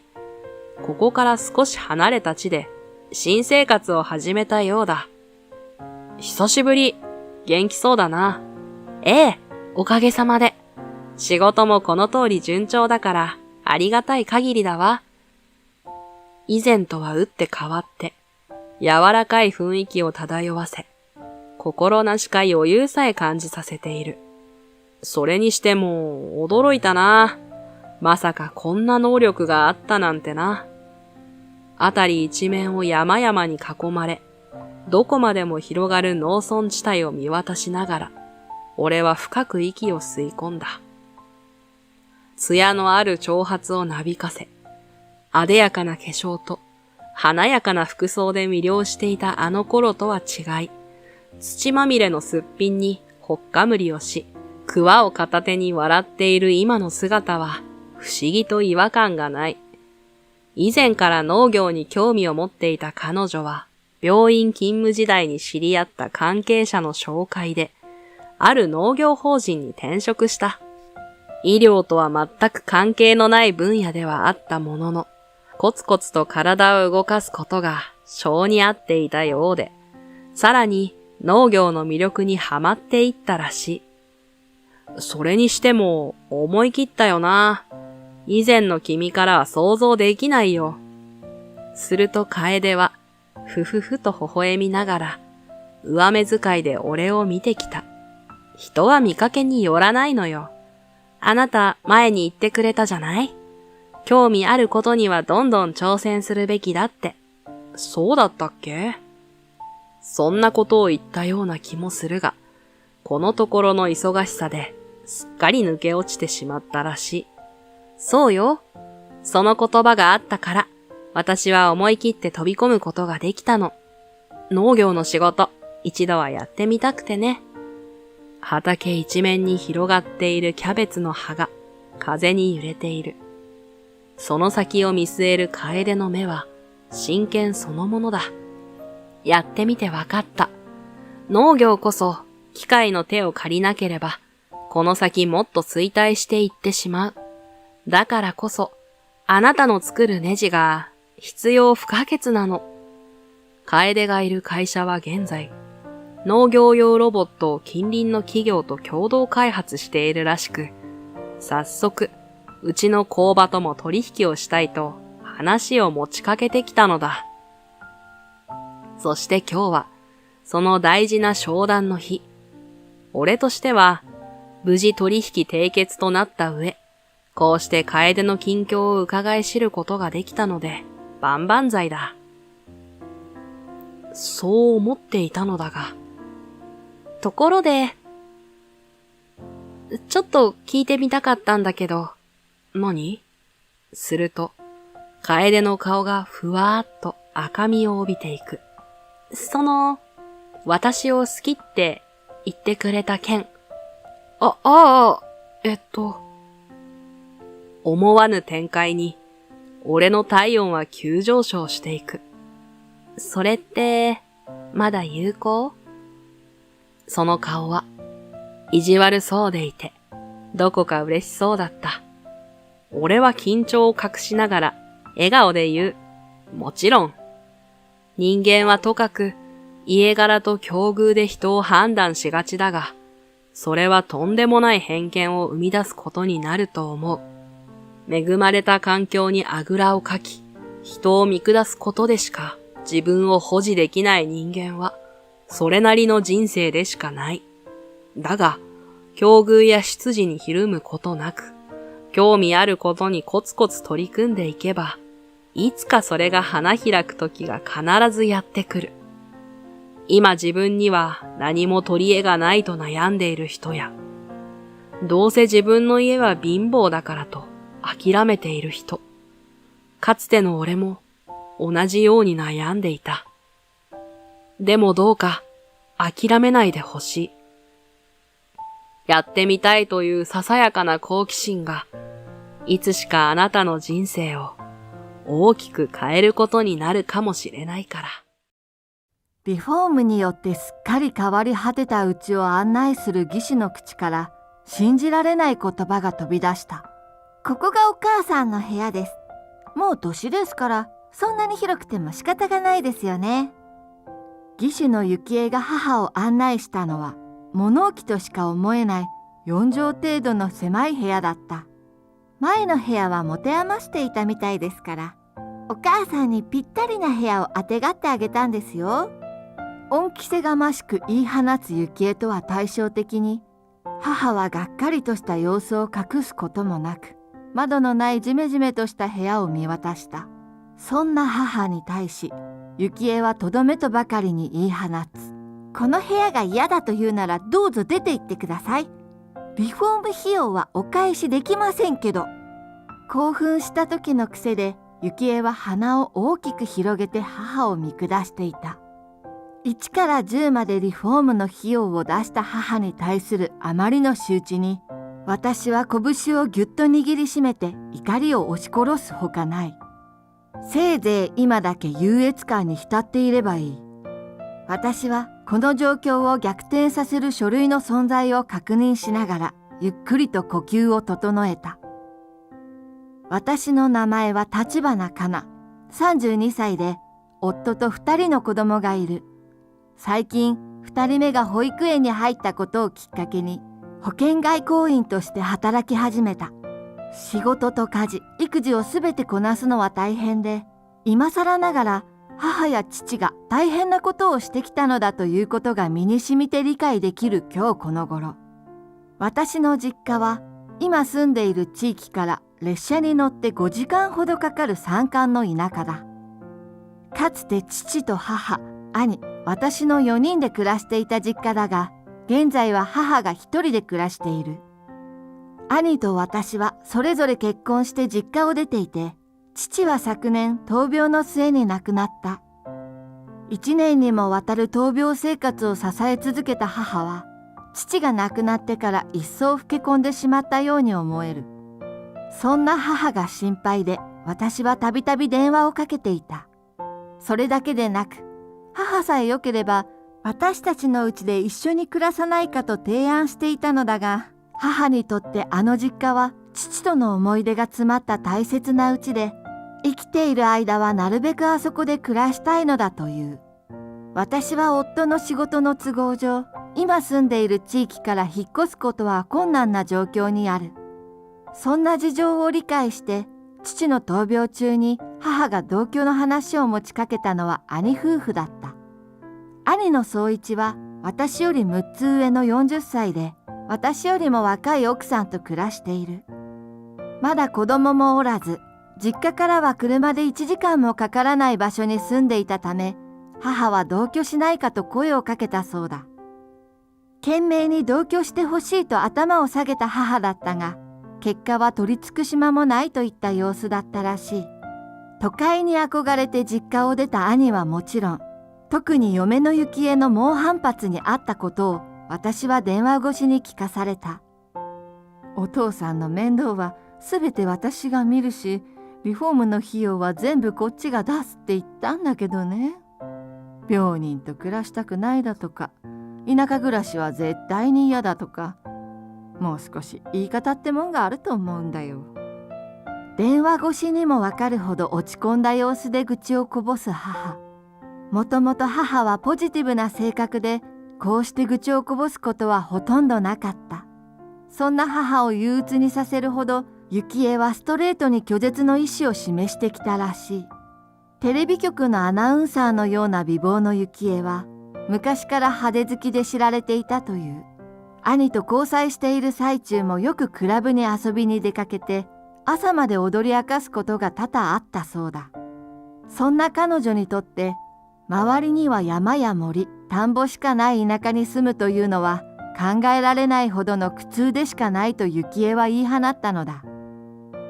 ここから少し離れた地で、新生活を始めたようだ。久しぶり、元気そうだな。ええ、おかげさまで。仕事もこの通り順調だから、ありがたい限りだわ。以前とは打って変わって、柔らかい雰囲気を漂わせ、心なしか余裕さえ感じさせている。それにしても、驚いたな。まさかこんな能力があったなんてな。あたり一面を山々に囲まれ、どこまでも広がる農村地帯を見渡しながら、俺は深く息を吸い込んだ。艶のある長髪をなびかせ、あでやかな化粧と華やかな服装で魅了していたあの頃とは違い、土まみれのすっぴんにほっかむりをし、桑を片手に笑っている今の姿は不思議と違和感がない。以前から農業に興味を持っていた彼女は、病院勤務時代に知り合った関係者の紹介で、ある農業法人に転職した。医療とは全く関係のない分野ではあったものの、コツコツと体を動かすことが性に合っていたようで、さらに農業の魅力にはまっていったらしい。それにしても思い切ったよな。以前の君からは想像できないよ。すると楓は、ふふふと微笑みながら、上目遣いで俺を見てきた。人は見かけによらないのよ。あなた前に言ってくれたじゃない？興味あることにはどんどん挑戦するべきだって。そうだったっけ？そんなことを言ったような気もするが、このところの忙しさですっかり抜け落ちてしまったらしい。そうよ。その言葉があったから、私は思い切って飛び込むことができたの。農業の仕事、一度はやってみたくてね。畑一面に広がっているキャベツの葉が風に揺れている。その先を見据える楓の目は真剣そのものだ。やってみてわかった。農業こそ機械の手を借りなければ、この先もっと衰退していってしまう。だからこそ、あなたの作るネジが必要不可欠なの。楓がいる会社は現在、農業用ロボットを近隣の企業と共同開発しているらしく、早速、うちの工場とも取引をしたいと話を持ちかけてきたのだ。そして今日は、その大事な商談の日。俺としては、無事取引締結となった上、こうして楓の近況を伺い知ることができたので、万々歳だ。そう思っていたのだが。ところで、ちょっと聞いてみたかったんだけど、何？すると、楓の顔がふわーっと赤みを帯びていく。私を好きって言ってくれた件。思わぬ展開に、俺の体温は急上昇していく。それって、まだ有効？その顔は、意地悪そうでいて、どこか嬉しそうだった。俺は緊張を隠しながら、笑顔で言う。もちろん。人間はとかく、家柄と境遇で人を判断しがちだが、それはとんでもない偏見を生み出すことになると思う。恵まれた環境にあぐらをかき、人を見下すことでしか自分を保持できない人間は、それなりの人生でしかない。だが、境遇や出自にひるむことなく、興味あることにコツコツ取り組んでいけば、いつかそれが花開く時が必ずやってくる。今自分には何も取り柄がないと悩んでいる人や、どうせ自分の家は貧乏だからと諦めている人、かつての俺も同じように悩んでいた。でもどうか諦めないでほしい。やってみたいというささやかな好奇心が、いつしかあなたの人生を大きく変えることになるかもしれないから。リフォームによってすっかり変わり果てた家を案内する技師の口から信じられない言葉が飛び出した。ここがお母さんの部屋です。もう年ですから、そんなに広くても仕方がないですよね。技師の幸恵が母を案内したのは、物置としか思えない4畳程度の狭い部屋だった。前の部屋は持て余していたみたいですから、お母さんにぴったりな部屋をあてがってあげたんですよ。恩着せがましく言い放つ幸恵とは対照的に、母はがっかりとした様子を隠すこともなく、窓のないジメジメとした部屋を見渡した。そんな母に対し、幸恵はとどめとばかりに言い放つ。この部屋が嫌だというならどうぞ出て行ってください。リフォーム費用はお返しできませんけど。興奮した時の癖で、幸恵は鼻を大きく広げて母を見下していた。1から10までリフォームの費用を出した母に対するあまりの仕打ちに、私は拳をぎゅっと握りしめて怒りを押し殺すほかない。せいぜい今だけ優越感に浸っていればいい。私はこの状況を逆転させる書類の存在を確認しながらゆっくりと呼吸を整えた。私の名前は立花かな。32歳で夫と2人の子供がいる。最近2人目が保育園に入ったことをきっかけに保健外交員として働き始めた。仕事と家事、育児をすべてこなすのは大変で、今更ながら母や父が大変なことをしてきたのだということが身に染みて理解できる今日この頃。私の実家は今住んでいる地域から列車に乗って5時間ほどかかる山間の田舎だ。かつて父と母、兄、私の4人で暮らしていた実家だが、現在は母が1人で暮らしている。兄と私はそれぞれ結婚して実家を出ていて、父は昨年闘病の末に亡くなった。1年にもわたる闘病生活を支え続けた母は、父が亡くなってから一層老け込んでしまったように思える。そんな母が心配で、私はたびたび電話をかけていた。それだけでなく、母さえ良ければ、私たちのうちで一緒に暮らさないかと提案していたのだが、母にとってあの実家は父との思い出が詰まった大切な家で、生きている間はなるべくあそこで暮らしたいのだという。私は夫の仕事の都合上、今住んでいる地域から引っ越すことは困難な状況にある。そんな事情を理解して、父の闘病中に母が同居の話を持ちかけたのは兄夫婦だった。兄の宗一は私より6つ上の40歳で、私よりも若い奥さんと暮らしている。まだ子供もおらず、実家からは車で1時間もかからない場所に住んでいたため、母は同居しないかと声をかけたそうだ。懸命に同居してほしいと頭を下げた母だったが、結果は取り付く島もないといった様子だったらしい。都会に憧れて実家を出た兄はもちろん、特に嫁の幸恵の猛反発にあったことを私は電話越しに聞かされた。お父さんの面倒はすべて私が見るし、リフォームの費用は全部こっちが出すって言ったんだけどね。病人と暮らしたくないだとか、田舎暮らしは絶対に嫌だとか、もう少し言い方ってもんがあると思うんだよ。電話越しにもわかるほど落ち込んだ様子で愚痴をこぼす母。もともと母はポジティブな性格で、こうして愚痴をこぼすことはほとんどなかった。そんな母を憂鬱にさせるほど、幸恵はストレートに拒絶の意思を示してきたらしい。テレビ局のアナウンサーのような美貌の幸恵は、昔から派手好きで知られていたという。兄と交際している最中もよくクラブに遊びに出かけて、朝まで踊り明かすことが多々あったそうだ。そんな彼女にとって、周りには山や森、田んぼしかない田舎に住むというのは考えられないほどの苦痛でしかないと幸恵は言い放ったのだ。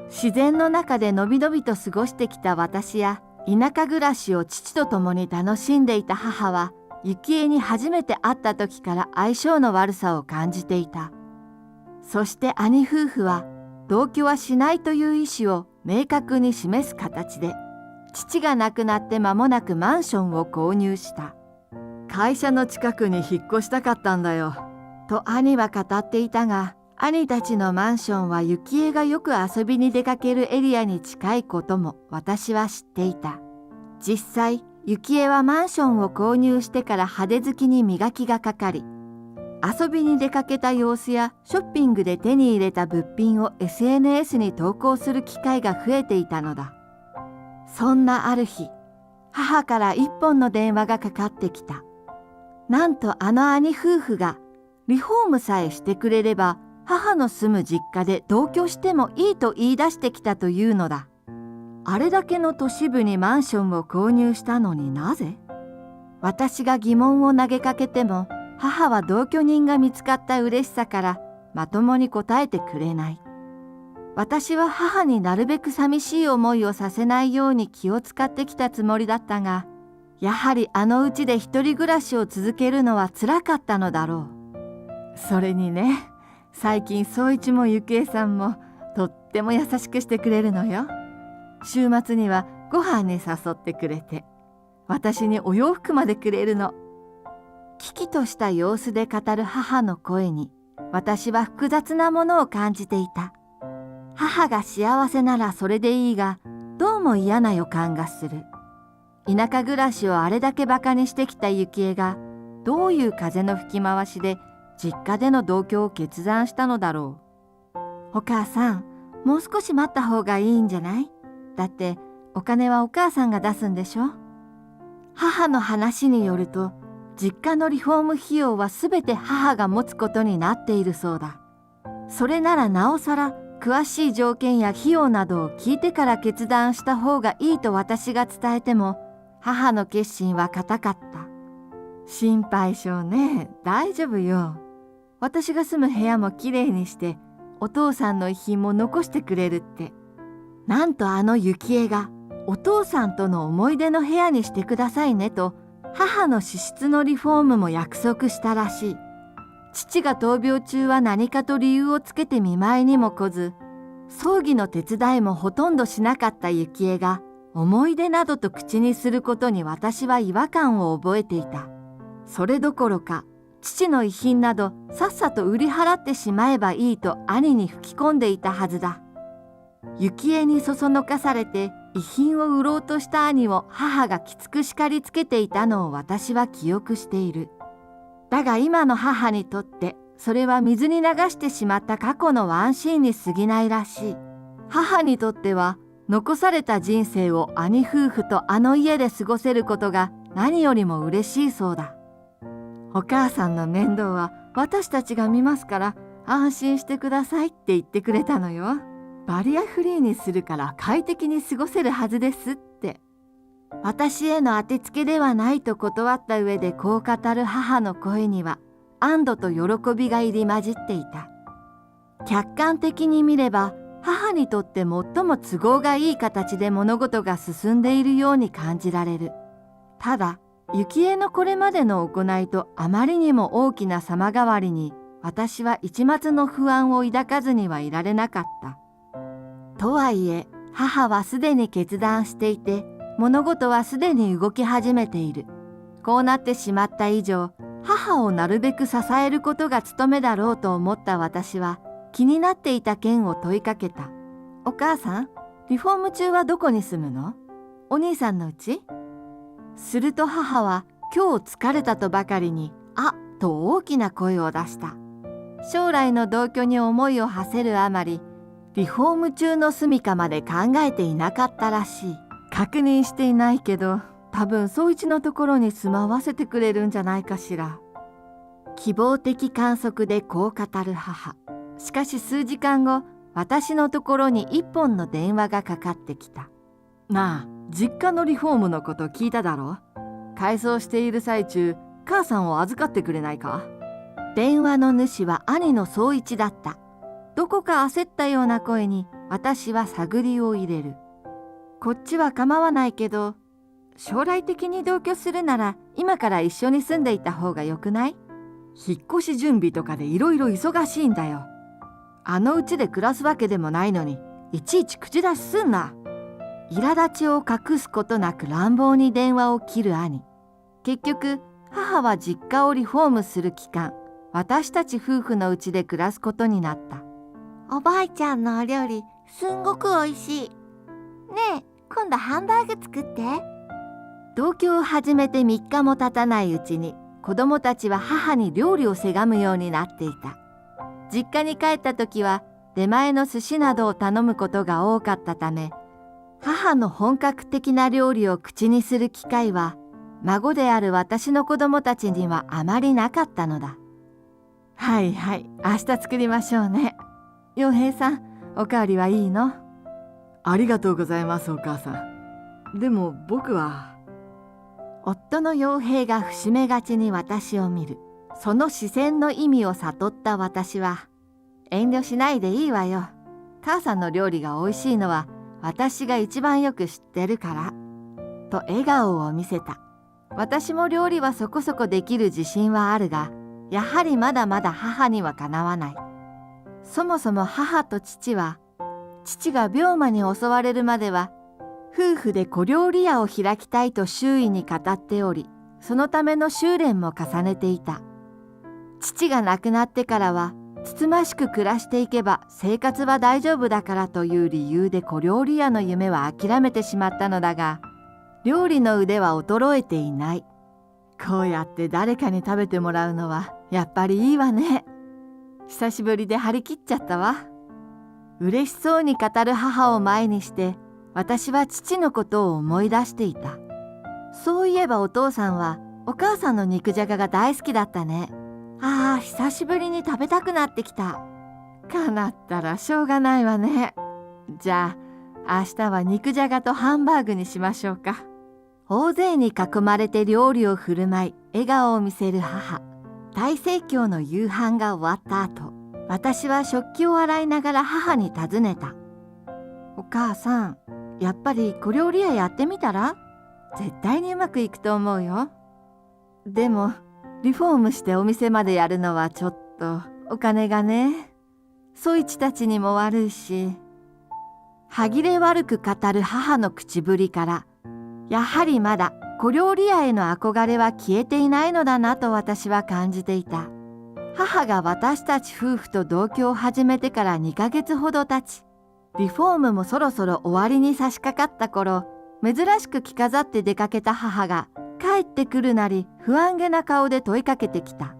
自然の中でのびのびと過ごしてきた私や田舎暮らしを父と共に楽しんでいた母は、幸恵に初めて会った時から相性の悪さを感じていた。そして兄夫婦は同居はしないという意思を明確に示す形で、父が亡くなって間もなくマンションを購入した。会社の近くに引っ越したかったんだよ、と兄は語っていたが、兄たちのマンションは幸恵がよく遊びに出かけるエリアに近いことも私は知っていた。実際、幸恵はマンションを購入してから派手好きに磨きがかかり、遊びに出かけた様子やショッピングで手に入れた物品を SNS に投稿する機会が増えていたのだ。そんなある日、母から一本の電話がかかってきた。なんとあの兄夫婦がリフォームさえしてくれれば母の住む実家で同居してもいいと言い出してきたというのだ。あれだけの都市部にマンションを購入したのになぜ？私が疑問を投げかけても、母は同居人が見つかった嬉しさからまともに答えてくれない。私は母になるべく寂しい思いをさせないように気を使ってきたつもりだったが、やはりあのうちで一人暮らしを続けるのはつらかったのだろう。それにね、最近宗一も幸恵さんもとっても優しくしてくれるのよ。週末にはご飯に誘ってくれて、私にお洋服までくれるの。危機とした様子で語る母の声に、私は複雑なものを感じていた。母が幸せならそれでいいが、どうも嫌な予感がする。田舎暮らしをあれだけバカにしてきた幸恵が、どういう風の吹き回しで実家での同居を決断したのだろう。お母さん、もう少し待った方がいいんじゃない？だってお金はお母さんが出すんでしょ。母の話によると、実家のリフォーム費用はすべて母が持つことになっているそうだ。それならなおさら詳しい条件や費用などを聞いてから決断した方がいいと私が伝えても、母の決心は固かった。心配性ね、大丈夫よ。私が住む部屋もきれいにして、お父さんの遺品も残してくれるって。なんとあの幸恵がお父さんとの思い出の部屋にしてくださいねと、母の私室のリフォームも約束したらしい。父が闘病中は何かと理由をつけて見舞いにも来ず、葬儀の手伝いもほとんどしなかった幸恵が思い出などと口にすることに私は違和感を覚えていた。それどころか、父の遺品などさっさと売り払ってしまえばいいと兄に吹き込んでいたはずだ。雪絵にそそのかされて遺品を売ろうとした兄を母がきつく叱りつけていたのを私は記憶している。だが今の母にとってそれは水に流してしまった過去のワンシーンに過ぎないらしい。母にとっては残された人生を兄夫婦とあの家で過ごせることが何よりも嬉しいそうだ。お母さんの面倒は私たちが見ますから安心してくださいって言ってくれたのよ。バリアフリーにするから快適に過ごせるはずですって。私への当てつけではないと断った上でこう語る母の声には安堵と喜びが入り混じっていた。客観的に見れば母にとって最も都合がいい形で物事が進んでいるように感じられる。ただ幸恵のこれまでの行いとあまりにも大きな様変わりに私は一抹の不安を抱かずにはいられなかった。とはいえ母はすでに決断していて物事はすでに動き始めている。こうなってしまった以上母をなるべく支えることが務めだろうと思った私は気になっていた件を問いかけた。お母さん、リフォーム中はどこに住むの？お兄さんの家？すると母は今日疲れたとばかりにあっと大きな声を出した。将来の同居に思いを馳せるあまりリフォーム中の住処まで考えていなかったらしい。確認していないけど多分宗一のところに住まわせてくれるんじゃないかしら。希望的観測でこう語る母。しかし数時間後私のところに一本の電話がかかってきた。なあ、実家のリフォームのこと聞いただろ？改装している最中母さんを預かってくれないか？電話の主は兄の宗一だった。どこか焦ったような声に私は探りを入れる。こっちは構わないけど将来的に同居するなら今から一緒に住んでいた方がよくない？引っ越し準備とかでいろいろ忙しいんだよ。あのうちで暮らすわけでもないのにいちいち口出しすんな。苛立ちを隠すことなく乱暴に電話を切る兄。結局母は実家をリフォームする期間私たち夫婦のうちで暮らすことになった。おばあちゃんのお料理すんごくおいしい。ねえ、今度ハンバーグ作って。同居を始めて3日も経たないうちに子供たちは母に料理をせがむようになっていた。実家に帰った時は出前の寿司などを頼むことが多かったため母の本格的な料理を口にする機会は孫である私の子供たちにはあまりなかったのだ。はいはい、明日作りましょうね。陽平さん、おかわりはいいの？ありがとうございますお母さん。でも僕は。夫の陽平が伏し目がちに私を見る。その視線の意味を悟った私は、遠慮しないでいいわよ。母さんの料理が美味しいのは私が一番よく知ってるから。と笑顔を見せた。私も料理はそこそこできる自信はあるが、やはりまだまだ母にはかなわない。そもそも母と父は、父が病魔に襲われるまでは、夫婦で小料理屋を開きたいと周囲に語っており、そのための修練も重ねていた。父が亡くなってからは、つつましく暮らしていけば生活は大丈夫だからという理由で小料理屋の夢は諦めてしまったのだが、料理の腕は衰えていない。こうやって誰かに食べてもらうのはやっぱりいいわね。久しぶりで張り切っちゃったわ。嬉しそうに語る母を前にして私は父のことを思い出していた。そういえばお父さんはお母さんの肉じゃがが大好きだったね。ああ、久しぶりに食べたくなってきた。かなったらしょうがないわね。じゃあ明日は肉じゃがとハンバーグにしましょうか。大勢に囲まれて料理を振る舞い笑顔を見せる母。大盛況の夕飯が終わった後、私は食器を洗いながら母に尋ねた。お母さん、やっぱり小料理屋やってみたら？絶対にうまくいくと思うよ。でもリフォームしてお店までやるのはちょっとお金がね。そいちたちにも悪いし。歯切れ悪く語る母の口ぶりから、やはりまだ小料理屋への憧れは消えていないのだなと私は感じていた。母が私たち夫婦と同居を始めてから2ヶ月ほど経ち、リフォームもそろそろ終わりに差し掛かった頃、珍しく着飾って出かけた母が帰ってくるなり不安げな顔で問いかけてきた。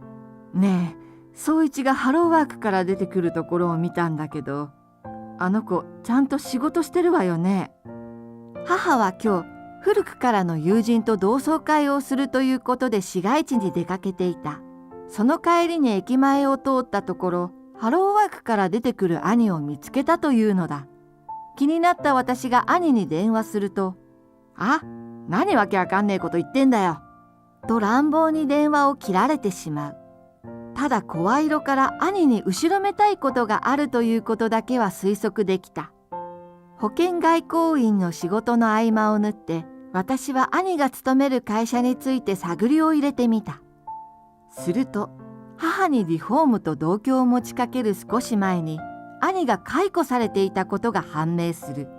ねえ、宗一がハローワークから出てくるところを見たんだけど、あの子ちゃんと仕事してるわよね。母は今日古くからの友人と同窓会をするということで市街地に出かけていた。その帰りに駅前を通ったところ、ハローワークから出てくる兄を見つけたというのだ。気になった私が兄に電話すると、あ、何わけわかんねえこと言ってんだよ。と乱暴に電話を切られてしまう。ただ声色から兄に後ろめたいことがあるということだけは推測できた。保険外交員の仕事の合間を縫って、私は兄が勤める会社について探りを入れてみた。すると、母にリフォームと同居を持ちかける少し前に、兄が解雇されていたことが判明する。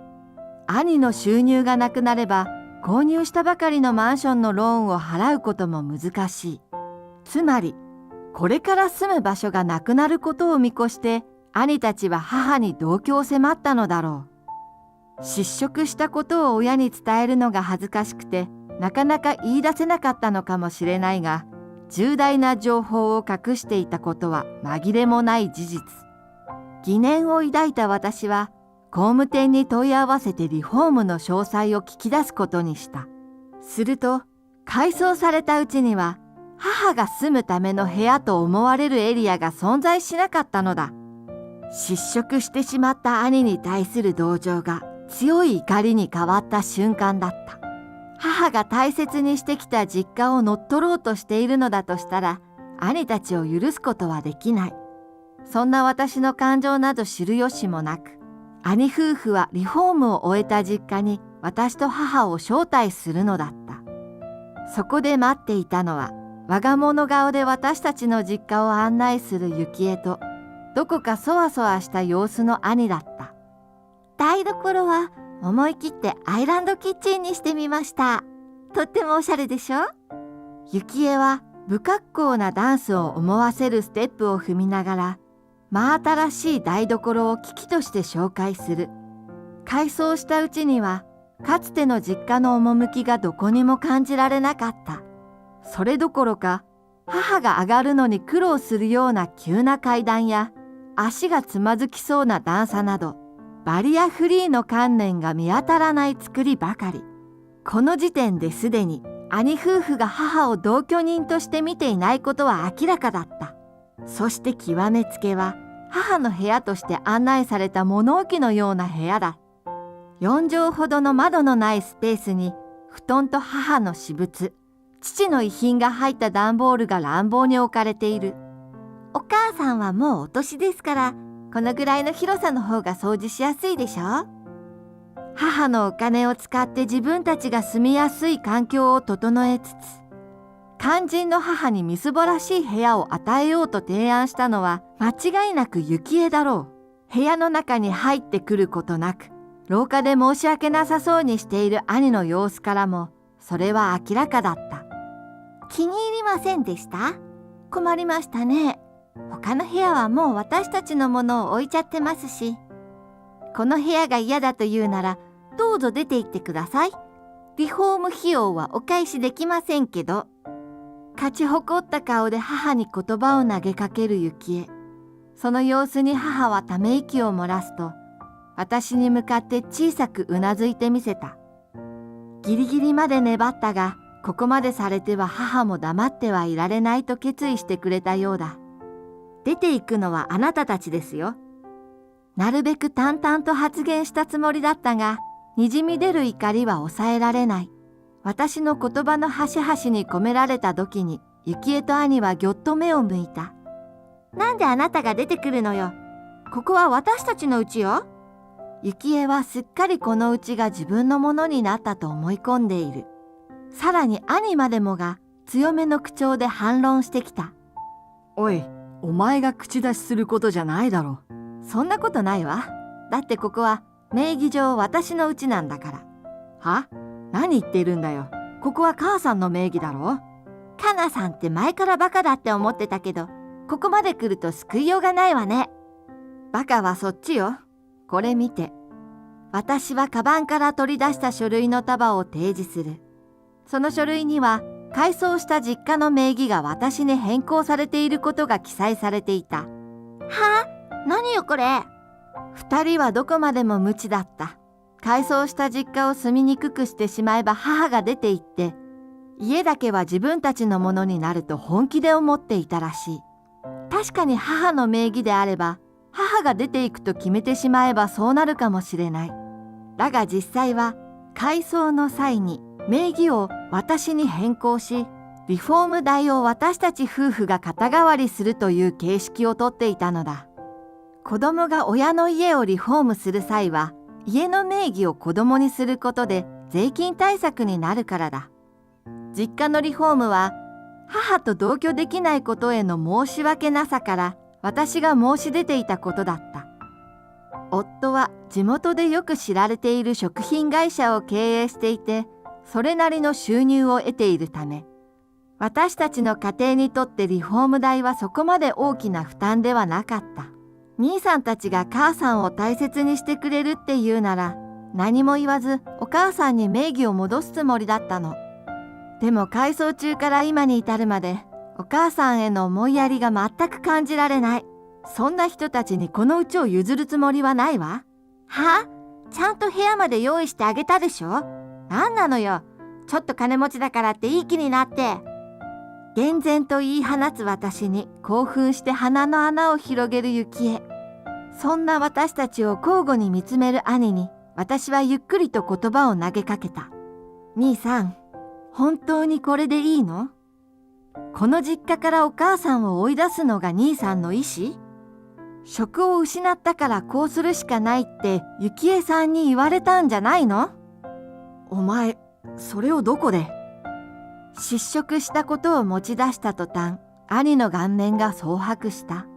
兄の収入がなくなれば、購入したばかりのマンションのローンを払うことも難しい。つまり、これから住む場所がなくなることを見越して、兄たちは母に同居を迫ったのだろう。失職したことを親に伝えるのが恥ずかしくて、なかなか言い出せなかったのかもしれないが、重大な情報を隠していたことは紛れもない事実。疑念を抱いた私は、工務店に問い合わせてリフォームの詳細を聞き出すことにした。すると、改装されたうちには、母が住むための部屋と思われるエリアが存在しなかったのだ。失職してしまった兄に対する同情が強い怒りに変わった瞬間だった。母が大切にしてきた実家を乗っ取ろうとしているのだとしたら、兄たちを許すことはできない。そんな私の感情など知る由もなく、兄夫婦はリフォームを終えた実家に私と母を招待するのだった。そこで待っていたのは、我が物顔で私たちの実家を案内する幸恵と、どこかそわそわした様子の兄だった。台所は思い切ってアイランドキッチンにしてみました。とってもおしゃれでしょ？幸恵は不格好なダンスを思わせるステップを踏みながら、真新しい台所を機器として紹介する。改装したうちには、かつての実家の趣がどこにも感じられなかった。それどころか、母が上がるのに苦労するような急な階段や、足がつまずきそうな段差など、バリアフリーの観念が見当たらない作りばかり。この時点ですでに兄夫婦が母を同居人として見ていないことは明らかだった。そして極めつけは、母の部屋として案内された物置のような部屋だ。4畳ほどの窓のないスペースに、布団と母の私物、父の遺品が入った段ボールが乱暴に置かれている。お母さんはもうお年ですから、このぐらいの広さの方が掃除しやすいでしょ？母のお金を使って自分たちが住みやすい環境を整えつつ、肝心の母にみすぼらしい部屋を与えようと提案したのは間違いなく幸恵だろう。部屋の中に入ってくることなく、廊下で申し訳なさそうにしている兄の様子からも、それは明らかだった。気に入りませんでした？困りましたね。他の部屋はもう私たちのものを置いちゃってますし。この部屋が嫌だというなら、どうぞ出て行ってください。リフォーム費用はお返しできませんけど。勝ち誇った顔で母に言葉を投げかける幸恵。その様子に母はため息を漏らすと、私に向かって小さくうなずいてみせた。ギリギリまで粘ったが、ここまでされては母も黙ってはいられないと決意してくれたようだ。出て行くのはあなたたちですよ。なるべく淡々と発言したつもりだったが、にじみ出る怒りは抑えられない。私の言葉の端々に込められた時に、幸恵と兄はぎょっと目を向いた。なんであなたが出てくるのよ。ここは私たちの家よ。幸恵はすっかりこの家が自分のものになったと思い込んでいる。さらに兄までもが強めの口調で反論してきた。おい、お前が口出しすることじゃないだろ。そんなことないわ。だってここは名義上私の家なんだから。は？何言ってるんだよ。ここは母さんの名義だろ。かなさんって前からバカだって思ってたけど、ここまで来ると救いようがないわね。バカはそっちよ。これ見て、私はカバンから取り出した書類の束を提示する。その書類には改装した実家の名義が私に変更されていることが記載されていた。は？何よこれ。二人はどこまでも無知だった。改装した実家を住みにくくしてしまえば母が出て行って、家だけは自分たちのものになると本気で思っていたらしい。確かに母の名義であれば、母が出ていくと決めてしまえばそうなるかもしれない。だが実際は改装の際に名義を私に変更し、リフォーム代を私たち夫婦が肩代わりするという形式をとっていたのだ。子供が親の家をリフォームする際は、家の名義を子供にすることで税金対策になるからだ。実家のリフォームは母と同居できないことへの申し訳なさから私が申し出ていたことだった。夫は地元でよく知られている食品会社を経営していて、それなりの収入を得ているため、私たちの家庭にとってリフォーム代はそこまで大きな負担ではなかった。兄さんたちが母さんを大切にしてくれるって言うなら、何も言わずお母さんに名義を戻すつもりだったの。でも改装中から今に至るまで、お母さんへの思いやりが全く感じられない。そんな人たちにこの家を譲るつもりはないわ。は？ちゃんと部屋まで用意してあげたでしょ。なんなのよ。ちょっと金持ちだからっていい気になって。厳然と言い放つ私に興奮して鼻の穴を広げる幸恵。そんな私たちを交互に見つめる兄に、私はゆっくりと言葉を投げかけた。兄さん、本当にこれでいいの？この実家からお母さんを追い出すのが兄さんの意思？職を失ったからこうするしかないって幸恵さんに言われたんじゃないの？お前、それをどこで？失職したことを持ち出した途端、兄の顔面が蒼白した。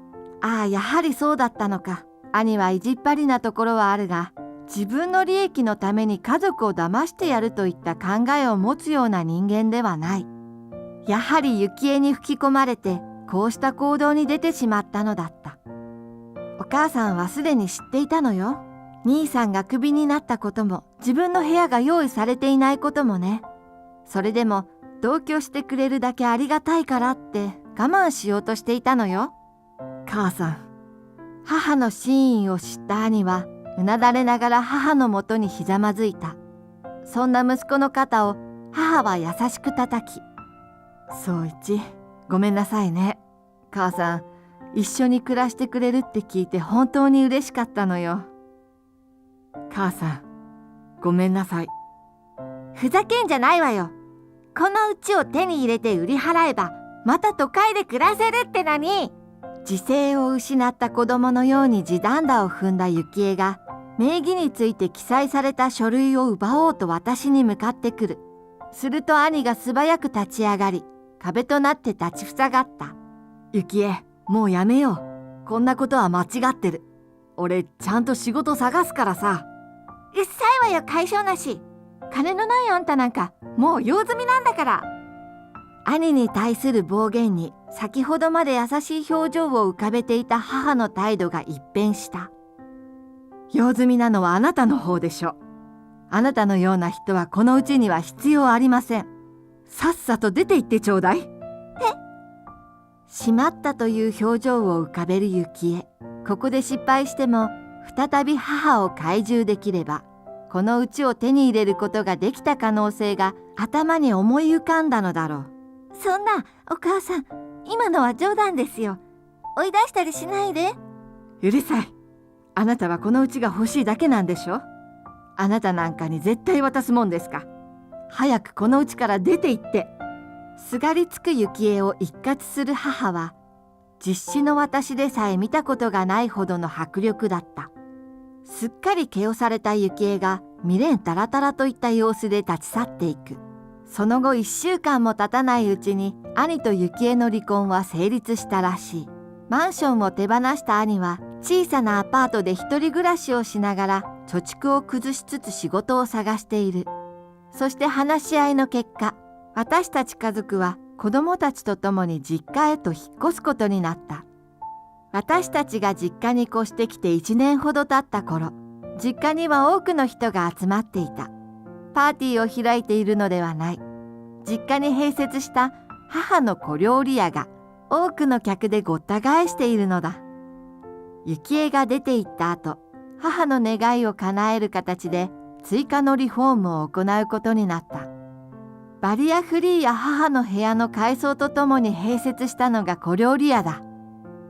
ああ、やはりそうだったのか。兄は意地っ張りなところはあるが、自分の利益のために家族を騙してやるといった考えを持つような人間ではない。やはり幸恵に吹き込まれて、こうした行動に出てしまったのだった。お母さんはすでに知っていたのよ。兄さんがクビになったことも、自分の部屋が用意されていないこともね。それでも、同居してくれるだけありがたいからって我慢しようとしていたのよ。母さん。母の真意を知った兄は、うなだれながら母のもとにひざまずいた。そんな息子の肩を母は優しく叩き、宗一、ごめんなさいね。母さん、一緒に暮らしてくれるって聞いて本当に嬉しかったのよ。母さん、ごめんなさい。ふざけんじゃないわよ。この家を手に入れて売り払えば、また都会で暮らせるって何？自制を失った子供のように地団打を踏んだ幸恵が、名義について記載された書類を奪おうと私に向かってくる。すると兄が素早く立ち上がり、壁となって立ちふさがった。幸恵、もうやめよう。こんなことは間違ってる。俺、ちゃんと仕事探すからさ。うっさいわよ、解消なし。金のないあんたなんか、もう用済みなんだから。兄に対する暴言に、先ほどまで優しい表情を浮かべていた母の態度が一変した。用済みなのはあなたの方でしょ。あなたのような人はこのうちには必要ありません。さっさと出て行ってちょうだい。しまったという表情を浮かべる幸恵。ここで失敗しても、再び母を懐柔できれば、このうちを手に入れることができた可能性が頭に思い浮かんだのだろう。そんな、お母さん、今のは冗談ですよ。追い出したりしないで。うるさい。あなたはこのうちが欲しいだけなんでしょ。あなたなんかに絶対渡すもんですか。早くこのうちから出て行って。すがりつく幸恵を一括する母は、実子の私でさえ見たことがないほどの迫力だった。すっかり気をされた幸恵が未練たらたらといった様子で立ち去っていく。その後1週間も経たないうちに兄と幸恵の離婚は成立したらしい。マンションを手放した兄は小さなアパートで一人暮らしをしながら貯蓄を崩しつつ仕事を探している。そして話し合いの結果、私たち家族は子供たちと共に実家へと引っ越すことになった。私たちが実家に越してきて1年ほど経った頃、実家には多くの人が集まっていた。パーティーを開いているのではない。実家に併設した母の小料理屋が多くの客でごった返しているのだ。幸恵が出て行った後、母の願いを叶える形で追加のリフォームを行うことになった。バリアフリーや母の部屋の改装とともに併設したのが小料理屋だ。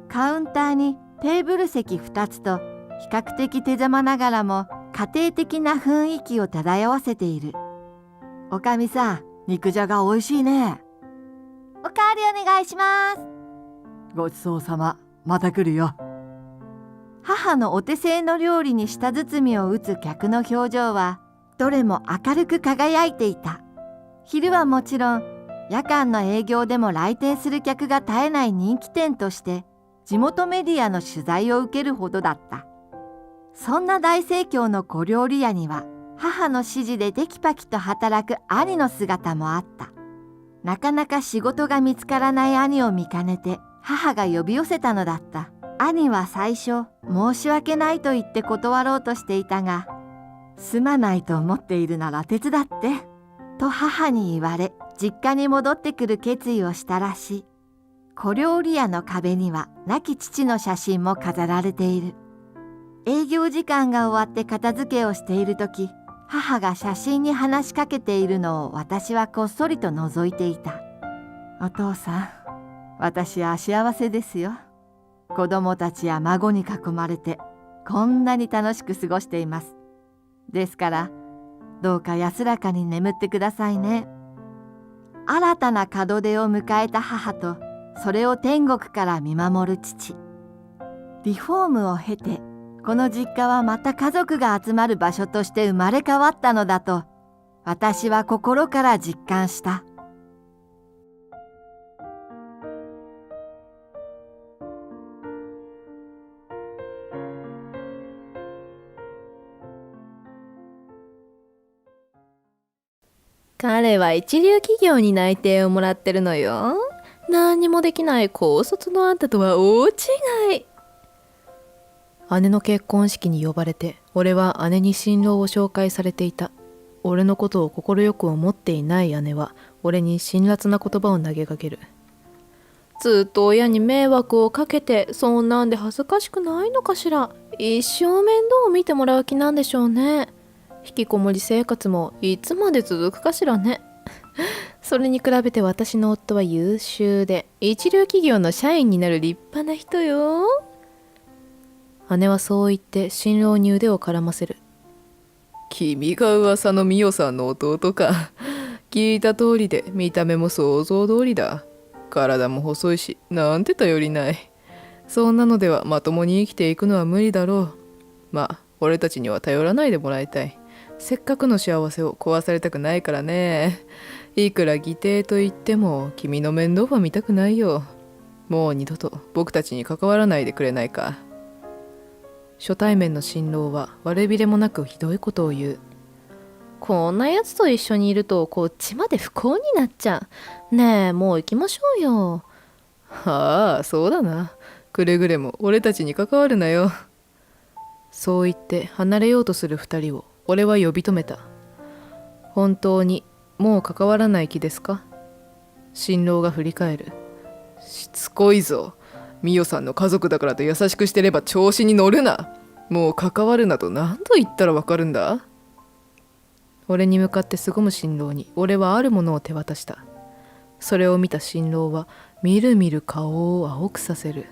カウンターにテーブル席2つと比較的手狭ながらも家庭的な雰囲気を漂わせている。おかみさん、肉じゃがおいしいね。おかわりお願いします。ごちそうさま。また来るよ。母のお手製の料理に舌包みを打つ客の表情はどれも明るく輝いていた。昼はもちろん、夜間の営業でも来店する客が絶えない人気店として地元メディアの取材を受けるほどだった。そんな大盛況の小料理屋には母の指示でテキパキと働く兄の姿もあった。なかなか仕事が見つからない兄を見かねて母が呼び寄せたのだった。兄は最初申し訳ないと言って断ろうとしていたが、すまないと思っているなら手伝ってと母に言われ、実家に戻ってくる決意をしたらしい。小料理屋の壁には亡き父の写真も飾られている。営業時間が終わって片付けをしている時、母が写真に話しかけているのを私はこっそりと覗いていた。お父さん、私は幸せですよ。子供たちや孫に囲まれてこんなに楽しく過ごしています。ですからどうか安らかに眠ってくださいね。新たな門出を迎えた母とそれを天国から見守る父。リフォームを経てこの実家はまた家族が集まる場所として生まれ変わったのだと私は心から実感した。彼は一流企業に内定をもらってるのよ。何にもできない高卒のあんたとは大違い。姉の結婚式に呼ばれて、俺は姉に新郎を紹介されていた。俺のことを快く思っていない姉は俺に辛辣な言葉を投げかける。ずっと親に迷惑をかけて、そんなんで恥ずかしくないのかしら。一生面倒を見てもらう気なんでしょうね。引きこもり生活もいつまで続くかしらね。それに比べて私の夫は優秀で一流企業の社員になる立派な人よ。姉はそう言って新郎に腕を絡ませる。君が噂のミヨさんの弟か。聞いた通りで見た目も想像通りだ。体も細いしなんて頼りない。そんなのではまともに生きていくのは無理だろう。まあ俺たちには頼らないでもらいたい。せっかくの幸せを壊されたくないからね。いくら義弟と言っても君の面倒は見たくないよ。もう二度と僕たちに関わらないでくれないか。初対面の新郎は悪びれもなくひどいことを言う。こんなやつと一緒にいるとこっちまで不幸になっちゃう。ねえ、もう行きましょうよ。ああ、そうだな。くれぐれも俺たちに関わるなよ。そう言って離れようとする二人を俺は呼び止めた。本当にもう関わらない気ですか？新郎が振り返る。しつこいぞ。ミヨさんの家族だからと優しくしてれば調子に乗るな。もう関わるなと何度言ったらわかるんだ？俺に向かって凄む新郎に俺はあるものを手渡した。それを見た新郎はみるみる顔を青くさせる。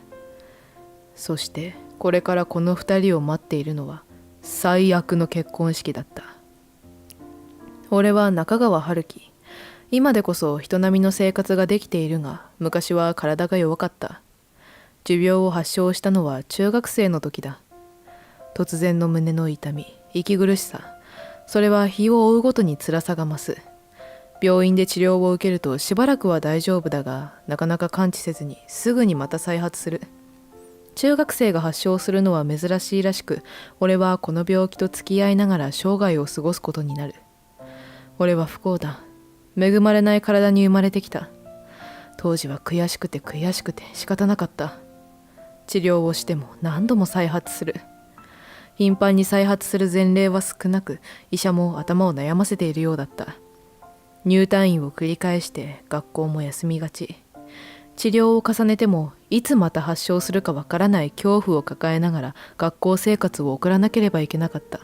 そしてこれからこの二人を待っているのは最悪の結婚式だった。俺は中川春樹。今でこそ人並みの生活ができているが、昔は体が弱かった。持病を発症したのは中学生の時だ。突然の胸の痛み、息苦しさ、それは日を追うごとに辛さが増す。病院で治療を受けるとしばらくは大丈夫だが、なかなか完治せずにすぐにまた再発する。中学生が発症するのは珍しいらしく、俺はこの病気と付き合いながら生涯を過ごすことになる。俺は不幸だ。恵まれない体に生まれてきた。当時は悔しくて仕方なかった。治療をしても何度も再発する。頻繁に再発する前例は少なく、医者も頭を悩ませているようだった。入退院を繰り返して学校も休みがち。治療を重ねてもいつまた発症するかわからない恐怖を抱えながら学校生活を送らなければいけなかった。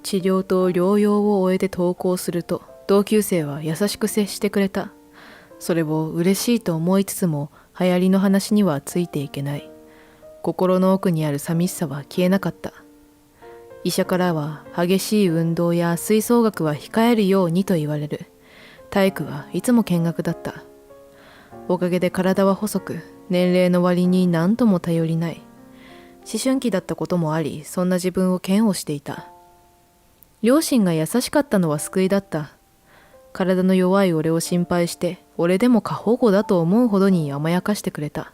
治療と療養を終えて登校すると同級生は優しく接してくれた。それを嬉しいと思いつつも流行りの話にはついていけない。心の奥にある寂しさは消えなかった。医者からは激しい運動や吹奏楽は控えるようにと言われる。体育はいつも見学だった。おかげで体は細く、年齢の割に何とも頼りない。思春期だったこともあり、そんな自分を嫌悪していた。両親が優しかったのは救いだった。体の弱い俺を心配して、俺でも過保護だと思うほどに甘やかしてくれた。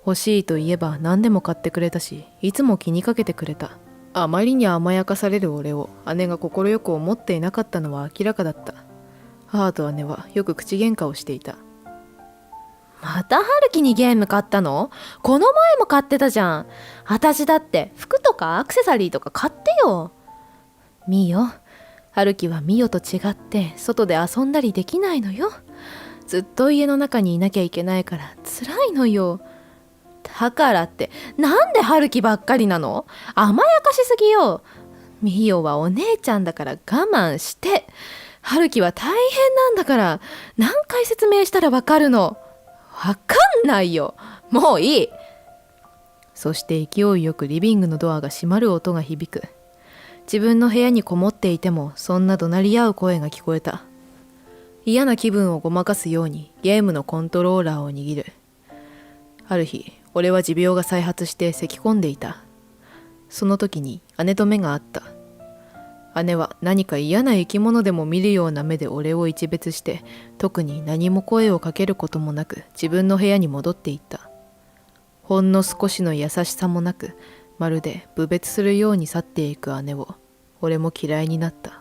欲しいと言えば何でも買ってくれたし、いつも気にかけてくれた。あまりに甘やかされる俺を姉が快く思っていなかったのは明らかだった。母と姉はよく口喧嘩をしていた。また春樹にゲーム買ったの？この前も買ってたじゃん。私だって服とかアクセサリーとか買ってよ。ミヨ、春樹はミヨと違って外で遊んだりできないのよ。ずっと家の中にいなきゃいけないから辛いのよ。だからってなんで春樹ばっかりなの？甘やかしすぎよ。ミヨはお姉ちゃんだから我慢して。春樹は大変なんだから何回説明したらわかるの？わかんないよ。もういい。そして勢いよくリビングのドアが閉まる音が響く。自分の部屋にこもっていてもそんな怒鳴り合う声が聞こえた。嫌な気分をごまかすようにゲームのコントローラーを握る。ある日、俺は持病が再発して咳き込んでいた。その時に姉と目が合った。姉は何か嫌な生き物でも見るような目で俺を一別して、特に何も声をかけることもなく自分の部屋に戻っていった。ほんの少しの優しさもなく、まるで侮蔑するように去っていく姉を俺も嫌いになった。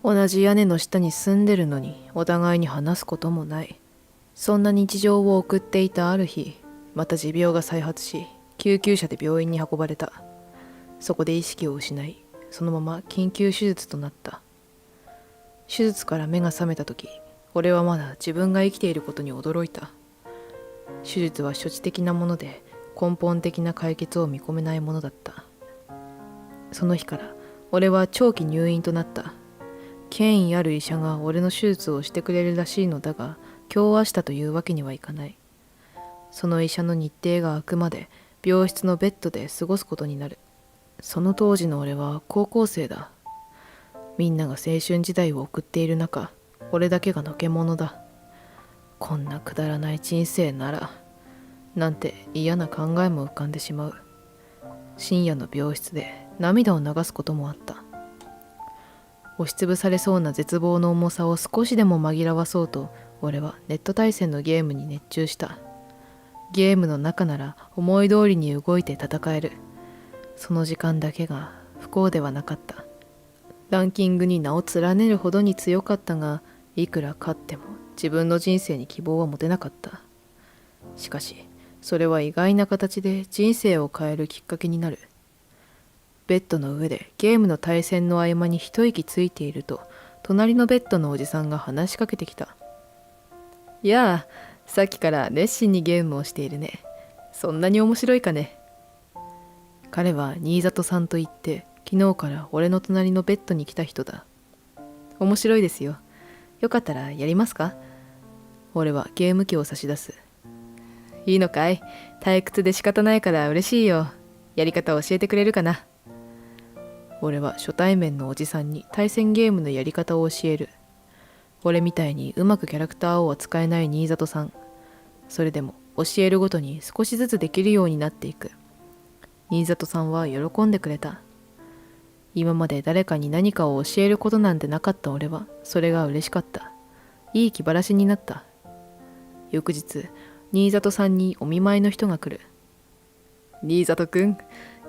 同じ屋根の下に住んでるのにお互いに話すこともない。そんな日常を送っていたある日、また持病が再発し、救急車で病院に運ばれた。そこで意識を失い、そのまま緊急手術となった。手術から目が覚めた時、俺はまだ自分が生きていることに驚いた。手術は処置的なもので、根本的な解決を見込めないものだった。その日から俺は長期入院となった。権威ある医者が俺の手術をしてくれるらしいのだが、今日明日というわけにはいかない。その医者の日程が空くまで病室のベッドで過ごすことになる。その当時の俺は高校生だ。みんなが青春時代を送っている中、俺だけがのけ者だ。こんなくだらない人生なら、なんて嫌な考えも浮かんでしまう。深夜の病室で涙を流すこともあった。押しつぶされそうな絶望の重さを少しでも紛らわそうと、俺はネット対戦のゲームに熱中した。ゲームの中なら思い通りに動いて戦える。その時間だけが不幸ではなかった。ランキングに名を連ねるほどに強かったが、いくら勝っても自分の人生に希望は持てなかった。しかし、それは意外な形で人生を変えるきっかけになる。ベッドの上でゲームの対戦の合間に一息ついていると、隣のベッドのおじさんが話しかけてきた。やあ、さっきから熱心にゲームをしているね。そんなに面白いかね。彼は新里さんと言って、昨日から俺の隣のベッドに来た人だ。面白いですよ。よかったらやりますか？俺はゲーム機を差し出す。いいのかい？退屈で仕方ないから嬉しいよ。やり方を教えてくれるかな？俺は初対面のおじさんに対戦ゲームのやり方を教える。俺みたいにうまくキャラクターを扱えない新里さん。それでも教えるごとに少しずつできるようになっていく。新里さんは喜んでくれた。今まで誰かに何かを教えることなんてなかった俺は、それが嬉しかった。いい気晴らしになった。翌日、新里さんにお見舞いの人が来る。新里くん、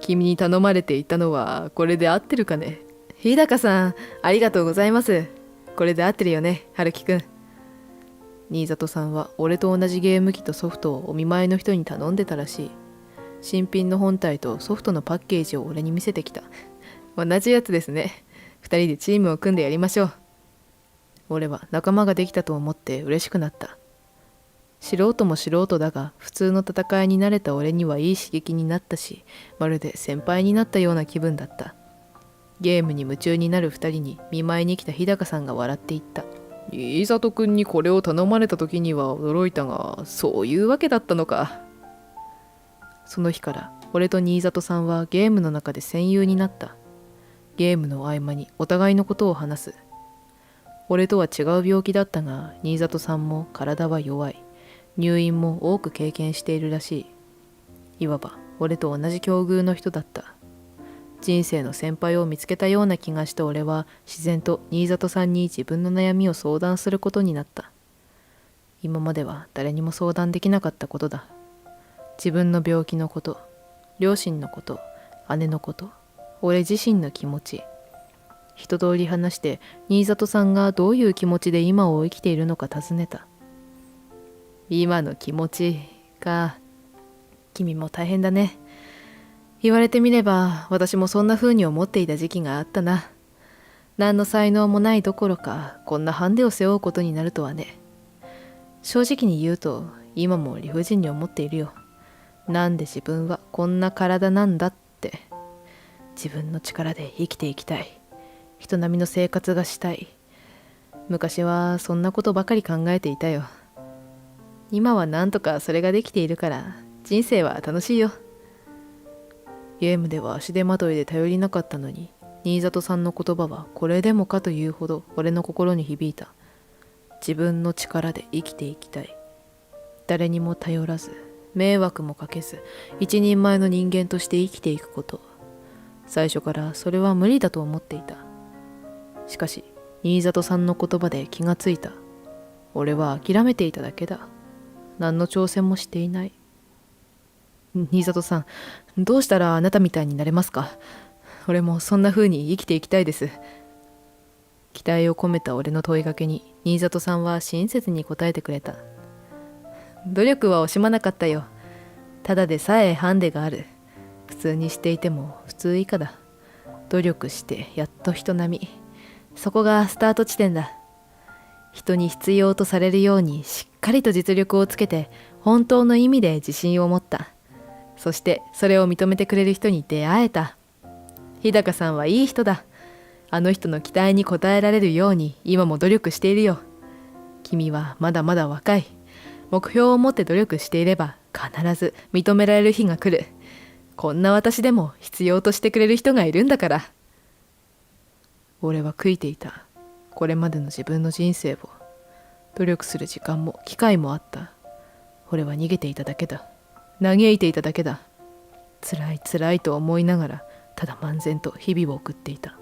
君に頼まれていたのはこれで合ってるかね？日高さん、ありがとうございます。これで合ってるよね、春樹くん。新里さんは俺と同じゲーム機とソフトをお見舞いの人に頼んでたらしい。新品の本体とソフトのパッケージを俺に見せてきた。同じやつですね。二人でチームを組んでやりましょう。俺は仲間ができたと思って嬉しくなった。素人も素人だが、普通の戦いに慣れた俺にはいい刺激になったし、まるで先輩になったような気分だった。ゲームに夢中になる二人に見舞いに来た日高さんが笑っていった。新里くんにこれを頼まれた時には驚いたが、そういうわけだったのか。その日から俺と新里さんはゲームの中で戦友になった。ゲームの合間にお互いのことを話す。俺とは違う病気だったが、新里さんも体は弱い。入院も多く経験しているらしい。いわば俺と同じ境遇の人だった。人生の先輩を見つけたような気がした俺は、自然と新里さんに自分の悩みを相談することになった。今までは誰にも相談できなかったことだ。自分の病気のこと、両親のこと、姉のこと、俺自身の気持ち。一通り話して、新里さんがどういう気持ちで今を生きているのか尋ねた。今の気持ちか。君も大変だね。言われてみれば、私もそんな風に思っていた時期があったな。何の才能もないどころか、こんなハンデを背負うことになるとはね。正直に言うと、今も理不尽に思っているよ。なんで自分はこんな体なんだって。自分の力で生きていきたい。人並みの生活がしたい。昔はそんなことばかり考えていたよ。今はなんとかそれができているから、人生は楽しいよ。ゲームでは足手まといで頼りなかったのに、新里さんの言葉はこれでもかというほど俺の心に響いた。自分の力で生きていきたい。誰にも頼らず、迷惑もかけず、一人前の人間として生きていくこと。最初からそれは無理だと思っていた。しかし、新里さんの言葉で気がついた。俺は諦めていただけだ。何の挑戦もしていない。新里さん、どうしたらあなたみたいになれますか？俺もそんな風に生きていきたいです。期待を込めた俺の問いかけに、新里さんは親切に答えてくれた。努力は惜しまなかったよ。ただでさえハンデがある。普通にしていても普通以下だ。努力してやっと人並み。そこがスタート地点だ。人に必要とされるようにしっかりと実力をつけて、本当の意味で自信を持った。そしてそれを認めてくれる人に出会えた。日高さんはいい人だ。あの人の期待に応えられるように今も努力しているよ。君はまだまだ若い。目標を持って努力していれば必ず認められる日が来る。こんな私でも必要としてくれる人がいるんだから。俺は悔いていた。これまでの自分の人生を。努力する時間も機会もあった。俺は逃げていただけだ。嘆いていただけだ。辛い辛いと思いながら、ただ漫然と日々を送っていた。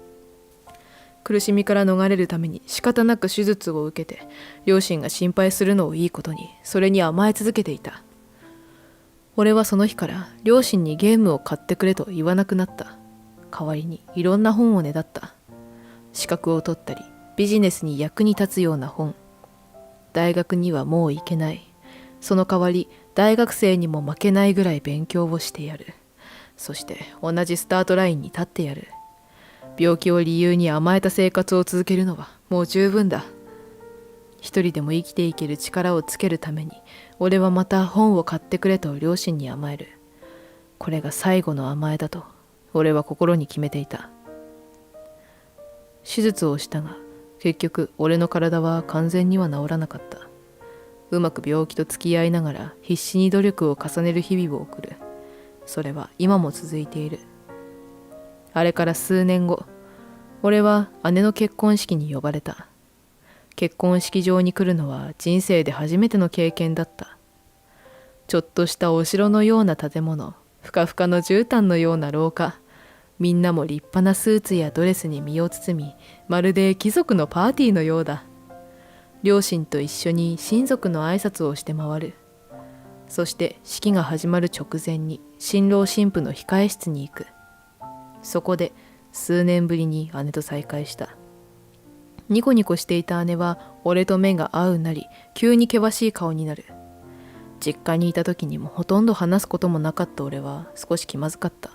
苦しみから逃れるために仕方なく手術を受けて、両親が心配するのをいいことに、それに甘え続けていた。俺はその日から両親にゲームを買ってくれと言わなくなった。代わりにいろんな本をねだった。資格を取ったり、ビジネスに役に立つような本。大学にはもう行けない。その代わり、大学生にも負けないぐらい勉強をしてやる。そして同じスタートラインに立ってやる。病気を理由に甘えた生活を続けるのはもう十分だ。一人でも生きていける力をつけるために、俺はまた本を買ってくれと両親に甘える。これが最後の甘えだと、俺は心に決めていた。手術をしたが、結局俺の体は完全には治らなかった。うまく病気と付き合いながら必死に努力を重ねる日々を送る。それは今も続いている。あれから数年後、俺は姉の結婚式に呼ばれた。結婚式場に来るのは人生で初めての経験だった。ちょっとしたお城のような建物、ふかふかの絨毯のような廊下、みんなも立派なスーツやドレスに身を包み、まるで貴族のパーティーのようだ。両親と一緒に親族の挨拶をして回る。そして式が始まる直前に新郎新婦の控え室に行く。そこで数年ぶりに姉と再会した。ニコニコしていた姉は俺と目が合うなり、急に険しい顔になる。実家にいた時にもほとんど話すこともなかった俺は少し気まずかった。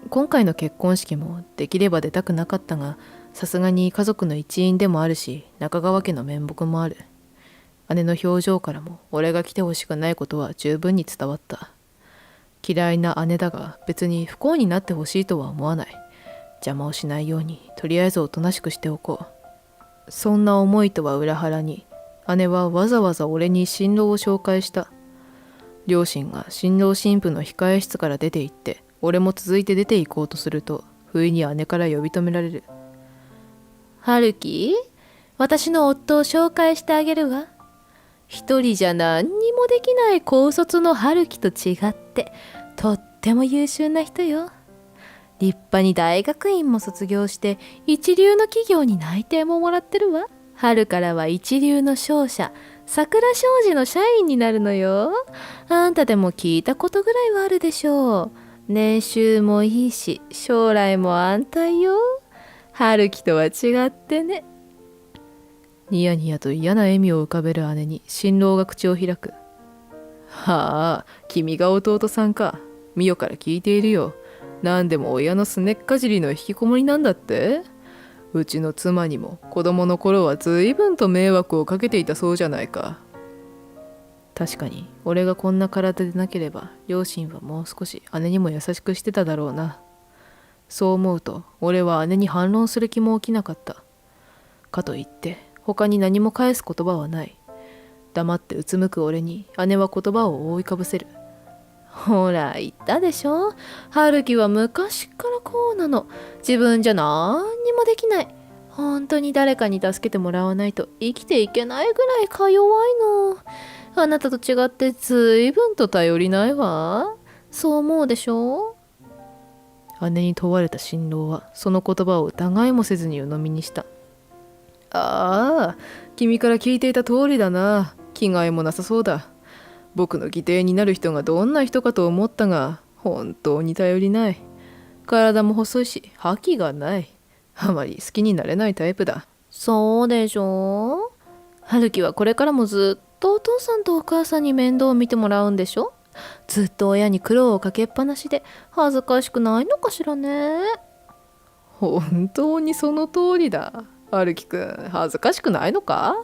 今回の結婚式もできれば出たくなかったが、さすがに家族の一員でもあるし、中川家の面目もある。姉の表情からも俺が来てほしくないことは十分に伝わった。嫌いな姉だが別に不幸になってほしいとは思わない。邪魔をしないようにとりあえずおとなしくしておこう。そんな思いとは裏腹に、姉はわざわざ俺に新郎を紹介した。両親が新郎新婦の控え室から出て行って、俺も続いて出て行こうとすると、不意に姉から呼び止められる。春樹、私の夫を紹介してあげるわ。一人じゃ何にもできない高卒の春樹と違って、とっても優秀な人よ。立派に大学院も卒業して、一流の企業に内定ももらってるわ。春からは一流の商社、桜商事の社員になるのよ。あんたでも聞いたことぐらいはあるでしょう。年収もいいし、将来も安泰よ。春樹とは違ってね。ニヤニヤと嫌な笑みを浮かべる姉に新郎が口を開く。はあ、君が弟さんか。ミヨから聞いているよ。何でも親のすねっかじりの引きこもりなんだって。うちの妻にも子供の頃は随分と迷惑をかけていたそうじゃないか。確かに俺がこんな体でなければ両親はもう少し姉にも優しくしてただろうな。そう思うと俺は姉に反論する気も起きなかった。かといって他に何も返す言葉はない。黙ってうつむく俺に姉は言葉を覆いかぶせる。ほら言ったでしょ。春樹は昔からこうなの。自分じゃ何にもできない。本当に誰かに助けてもらわないと生きていけないぐらいか弱いの。あなたと違って随分と頼りないわ。そう思うでしょ。姉に問われた新郎はその言葉を疑いもせずに鵜呑みにした。ああ、君から聞いていた通りだな。気概もなさそうだ。僕の義弟になる人がどんな人かと思ったが、本当に頼りない。体も細いし覇気がない。あまり好きになれないタイプだ。そうでしょ。春樹はこれからもずっとお父さんとお母さんに面倒を見てもらうんでしょ。ずっと親に苦労をかけっぱなしで恥ずかしくないのかしらね。本当にその通りだ。春樹くん、恥ずかしくないのか。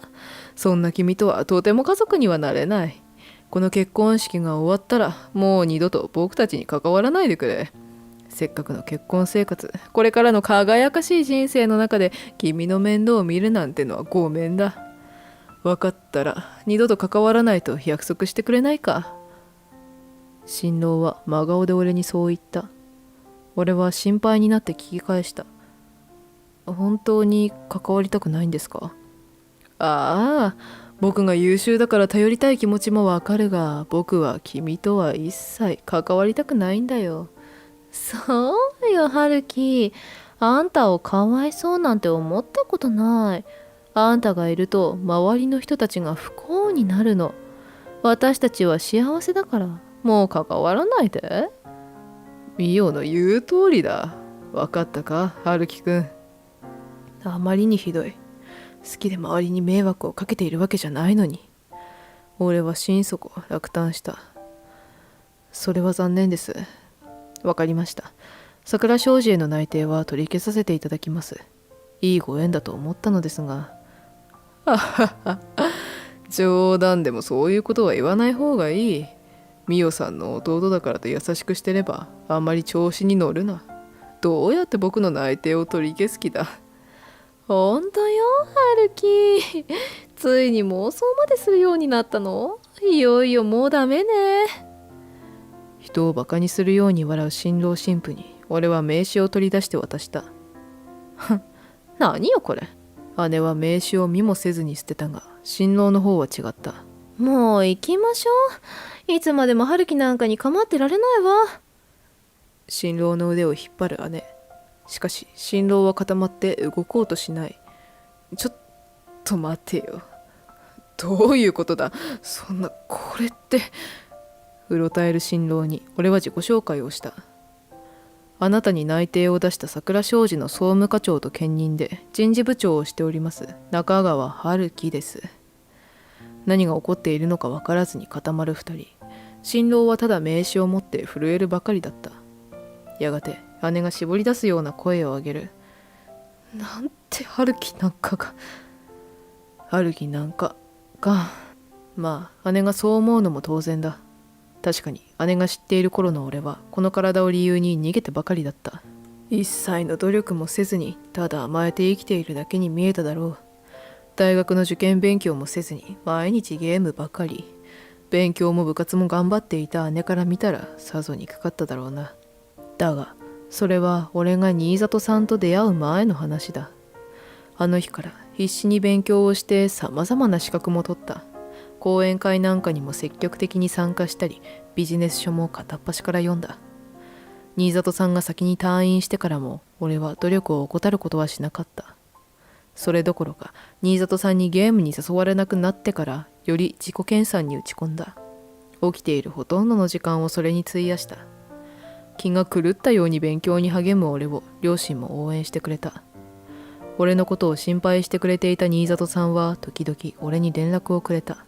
そんな君とはとても家族にはなれない。この結婚式が終わったらもう二度と僕たちに関わらないでくれ。せっかくの結婚生活、これからの輝かしい人生の中で君の面倒を見るなんてのはごめんだ。分かったら二度と関わらないと約束してくれないか。新郎は真顔で俺にそう言った。俺は心配になって聞き返した。本当に関わりたくないんですか。ああ、僕が優秀だから頼りたい気持ちもわかるが、僕は君とは一切関わりたくないんだよ。そうよ、春樹。あんたをかわいそうなんて思ったことない。あんたがいると周りの人たちが不幸になるの。私たちは幸せだからもう関わらないで。ミオの言う通りだ。わかったか、春樹くん。あまりにひどい。好きで周りに迷惑をかけているわけじゃないのに。俺は心底落胆した。それは残念です。わかりました。桜商事への内定は取り消させていただきます。いいご縁だと思ったのですが。あはは。冗談でもそういうことは言わない方がいい。ミオさんの弟だからと優しくしてればあんまり調子に乗るな。どうやって僕の内定を取り消す気だ。ほんとよ、春樹。ついに妄想までするようになったの？いよいよもうダメね。人をバカにするように笑う新郎新婦に俺は名刺を取り出して渡した。何よこれ。姉は名刺を見もせずに捨てたが、新郎の方は違った。もう行きましょう。いつまでも春樹なんかに構ってられないわ。新郎の腕を引っ張る姉。しかし新郎は固まって動こうとしない。ちょっと待てよ。どういうことだ。そんな、これって。うろたえる新郎に俺は自己紹介をした。あなたに内定を出した桜商事の総務課長と兼任で人事部長をしております中川春樹です。何が起こっているのか分からずに固まる二人。新郎はただ名刺を持って震えるばかりだった。やがて姉が絞り出すような声を上げる。なんて春樹なんかが。春樹なんかか。まあ姉がそう思うのも当然だ。確かに姉が知っている頃の俺はこの体を理由に逃げてばかりだった。一切の努力もせずにただ甘えて生きているだけに見えただろう。大学の受験勉強もせずに毎日ゲームばかり。勉強も部活も頑張っていた姉から見たらさぞ憎かっただろうな。だがそれは俺が新里さんと出会う前の話だ。あの日から必死に勉強をしてさまざまな資格も取った。講演会なんかにも積極的に参加したり、ビジネス書も片っ端から読んだ。新里さんが先に退院してからも俺は努力を怠ることはしなかった。それどころか新里さんにゲームに誘われなくなってからより自己研鑽に打ち込んだ。起きているほとんどの時間をそれに費やした。気が狂ったように勉強に励む俺を両親も応援してくれた。俺のことを心配してくれていた新里さんは時々俺に連絡をくれた。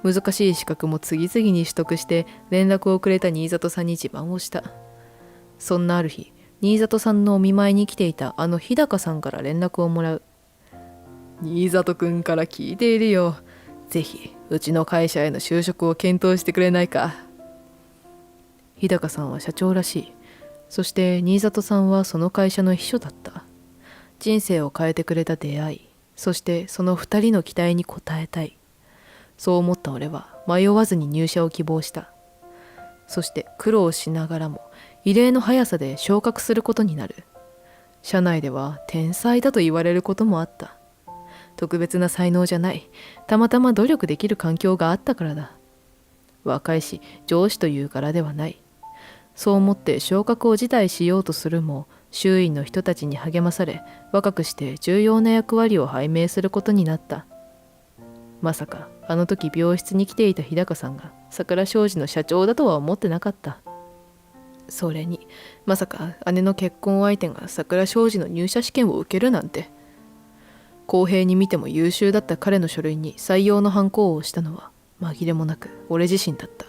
難しい資格も次々に取得して連絡をくれた新里さんに自慢をした。そんなある日、新里さんのお見舞いに来ていたあの日高さんから連絡をもらう。新里くんから聞いているよ。ぜひうちの会社への就職を検討してくれないか。日高さんは社長らしい。そして新里さんはその会社の秘書だった。人生を変えてくれた出会い、そしてその2人の期待に応えたい。そう思った俺は迷わずに入社を希望した。そして苦労しながらも異例の速さで昇格することになる。社内では天才だと言われることもあった。特別な才能じゃない。たまたま努力できる環境があったからだ。若いし上司という柄ではない。そう思って昇格を辞退しようとするも、周囲の人たちに励まされ、若くして重要な役割を拝命することになった。まさかあの時病室に来ていた日高さんが桜商事の社長だとは思ってなかった。それにまさか姉の結婚相手が桜商事の入社試験を受けるなんて。公平に見ても優秀だった彼の書類に採用のハンコを押したのは紛れもなく俺自身だった。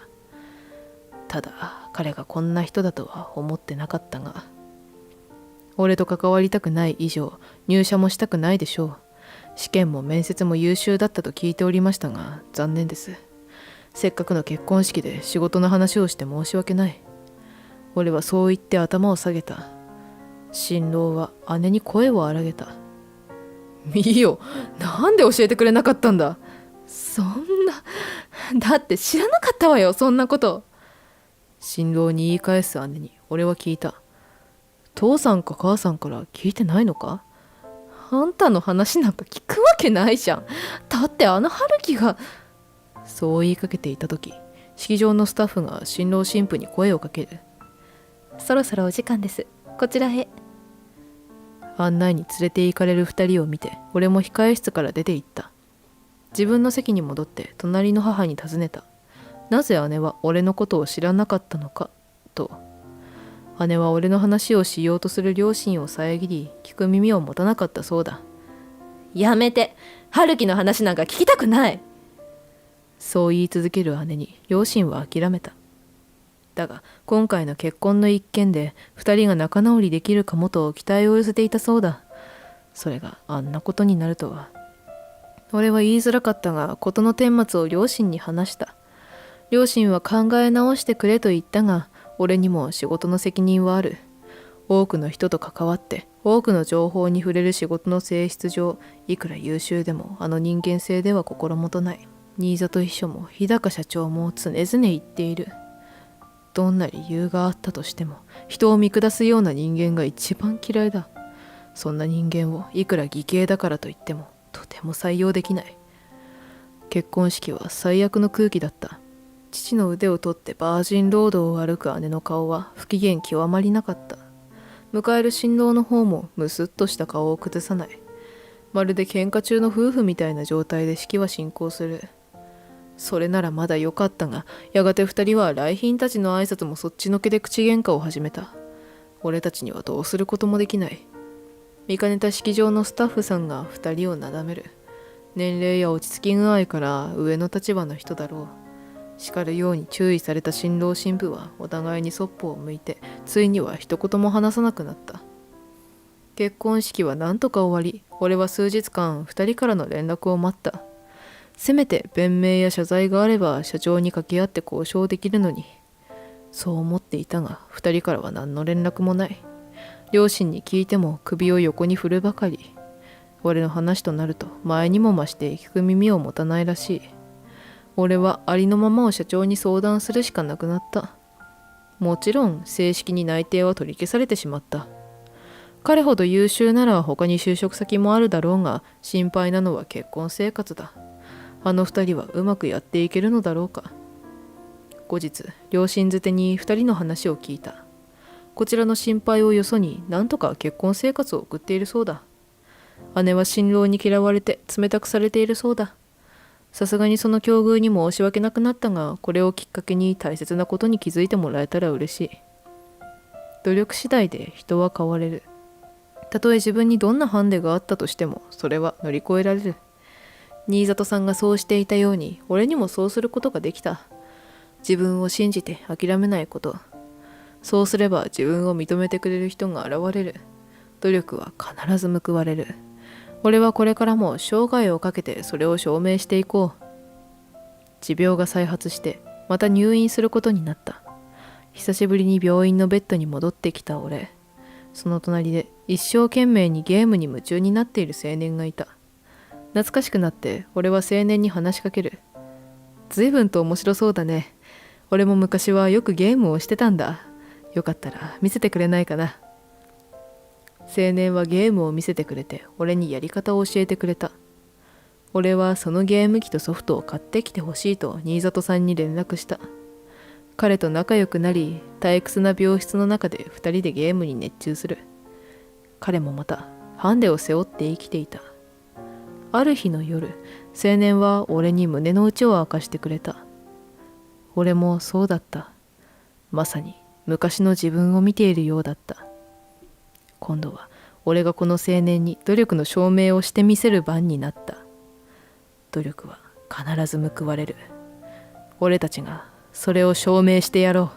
ただ彼がこんな人だとは思ってなかったが、俺と関わりたくない以上入社もしたくないでしょう。試験も面接も優秀だったと聞いておりましたが残念です。せっかくの結婚式で仕事の話をして申し訳ない。俺はそう言って頭を下げた。新郎は姉に声を荒げた。いいよ、なんで教えてくれなかったんだ。そんな、だって知らなかったわよ、そんなこと。新郎に言い返す姉に俺は聞いた。父さんか母さんから聞いてないのか。あんたの話なんか聞くわけないじゃん。だってあの春樹が。そう言いかけていた時、式場のスタッフが新郎新婦に声をかける。そろそろお時間です。こちらへ。案内に連れて行かれる2人を見て俺も控え室から出て行った。自分の席に戻って隣の母に尋ねた。なぜ姉は俺のことを知らなかったのかと。姉は俺の話をしようとする両親を遮り聞く耳を持たなかったそうだ。やめて、春樹の話なんか聞きたくない。そう言い続ける姉に両親は諦めた。だが今回の結婚の一件で2人が仲直りできるかもと期待を寄せていたそうだ。それがあんなことになるとは。俺は言いづらかったが事の顛末を両親に話した。両親は考え直してくれと言ったが、俺にも仕事の責任はある。多くの人と関わって多くの情報に触れる仕事の性質上、いくら優秀でもあの人間性では心もとない。新里秘書も日高社長も常々言っている。どんな理由があったとしても人を見下すような人間が一番嫌いだ。そんな人間をいくら義兄だからといってもとても採用できない。結婚式は最悪の空気だった。父の腕を取ってバージンロードを歩く姉の顔は不機嫌極まりなかった。迎える新郎の方もムスッとした顔を崩さない。まるで喧嘩中の夫婦みたいな状態で式は進行する。それならまだ良かったが、やがて2人は来賓たちの挨拶もそっちのけで口喧嘩を始めた。俺たちにはどうすることもできない。見かねた式場のスタッフさんが2人をなだめる。年齢や落ち着き具合から上の立場の人だろう。叱るように注意された新郎新婦はお互いにそっぽを向いてついには一言も話さなくなった。結婚式はなんとか終わり、俺は数日間2人からの連絡を待った。せめて弁明や謝罪があれば社長に掛け合って交渉できるのに。そう思っていたが、2人からは何の連絡もない。両親に聞いても首を横に振るばかり。俺の話となると前にも増して聞く耳を持たないらしい。俺はありのままを社長に相談するしかなくなった。もちろん正式に内定は取り消されてしまった。彼ほど優秀なら他に就職先もあるだろうが、心配なのは結婚生活だ。あの二人はうまくやっていけるのだろうか。後日、両親づてに二人の話を聞いた。こちらの心配をよそになんとか結婚生活を送っているそうだ。姉は新郎に嫌われて冷たくされているそうだ。さすがにその境遇に申し訳なくなったが、これをきっかけに大切なことに気づいてもらえたら嬉しい。努力次第で人は変われる。たとえ自分にどんなハンデがあったとしても、それは乗り越えられる。新里さんがそうしていたように、俺にもそうすることができた。自分を信じて諦めないこと。そうすれば自分を認めてくれる人が現れる。努力は必ず報われる。俺はこれからも生涯をかけてそれを証明していこう。持病が再発してまた入院することになった。久しぶりに病院のベッドに戻ってきた俺。その隣で一生懸命にゲームに夢中になっている青年がいた。懐かしくなって俺は青年に話しかける。随分と面白そうだね。俺も昔はよくゲームをしてたんだ。よかったら見せてくれないかな。青年はゲームを見せてくれて、俺にやり方を教えてくれた。俺はそのゲーム機とソフトを買ってきてほしいと新里さんに連絡した。彼と仲良くなり、退屈な病室の中で二人でゲームに熱中する。彼もまたハンデを背負って生きていた。ある日の夜、青年は俺に胸の内を明かしてくれた。俺もそうだった。まさに昔の自分を見ているようだった。今度は俺がこの青年に努力の証明をしてみせる番になった。努力は必ず報われる。俺たちがそれを証明してやろう。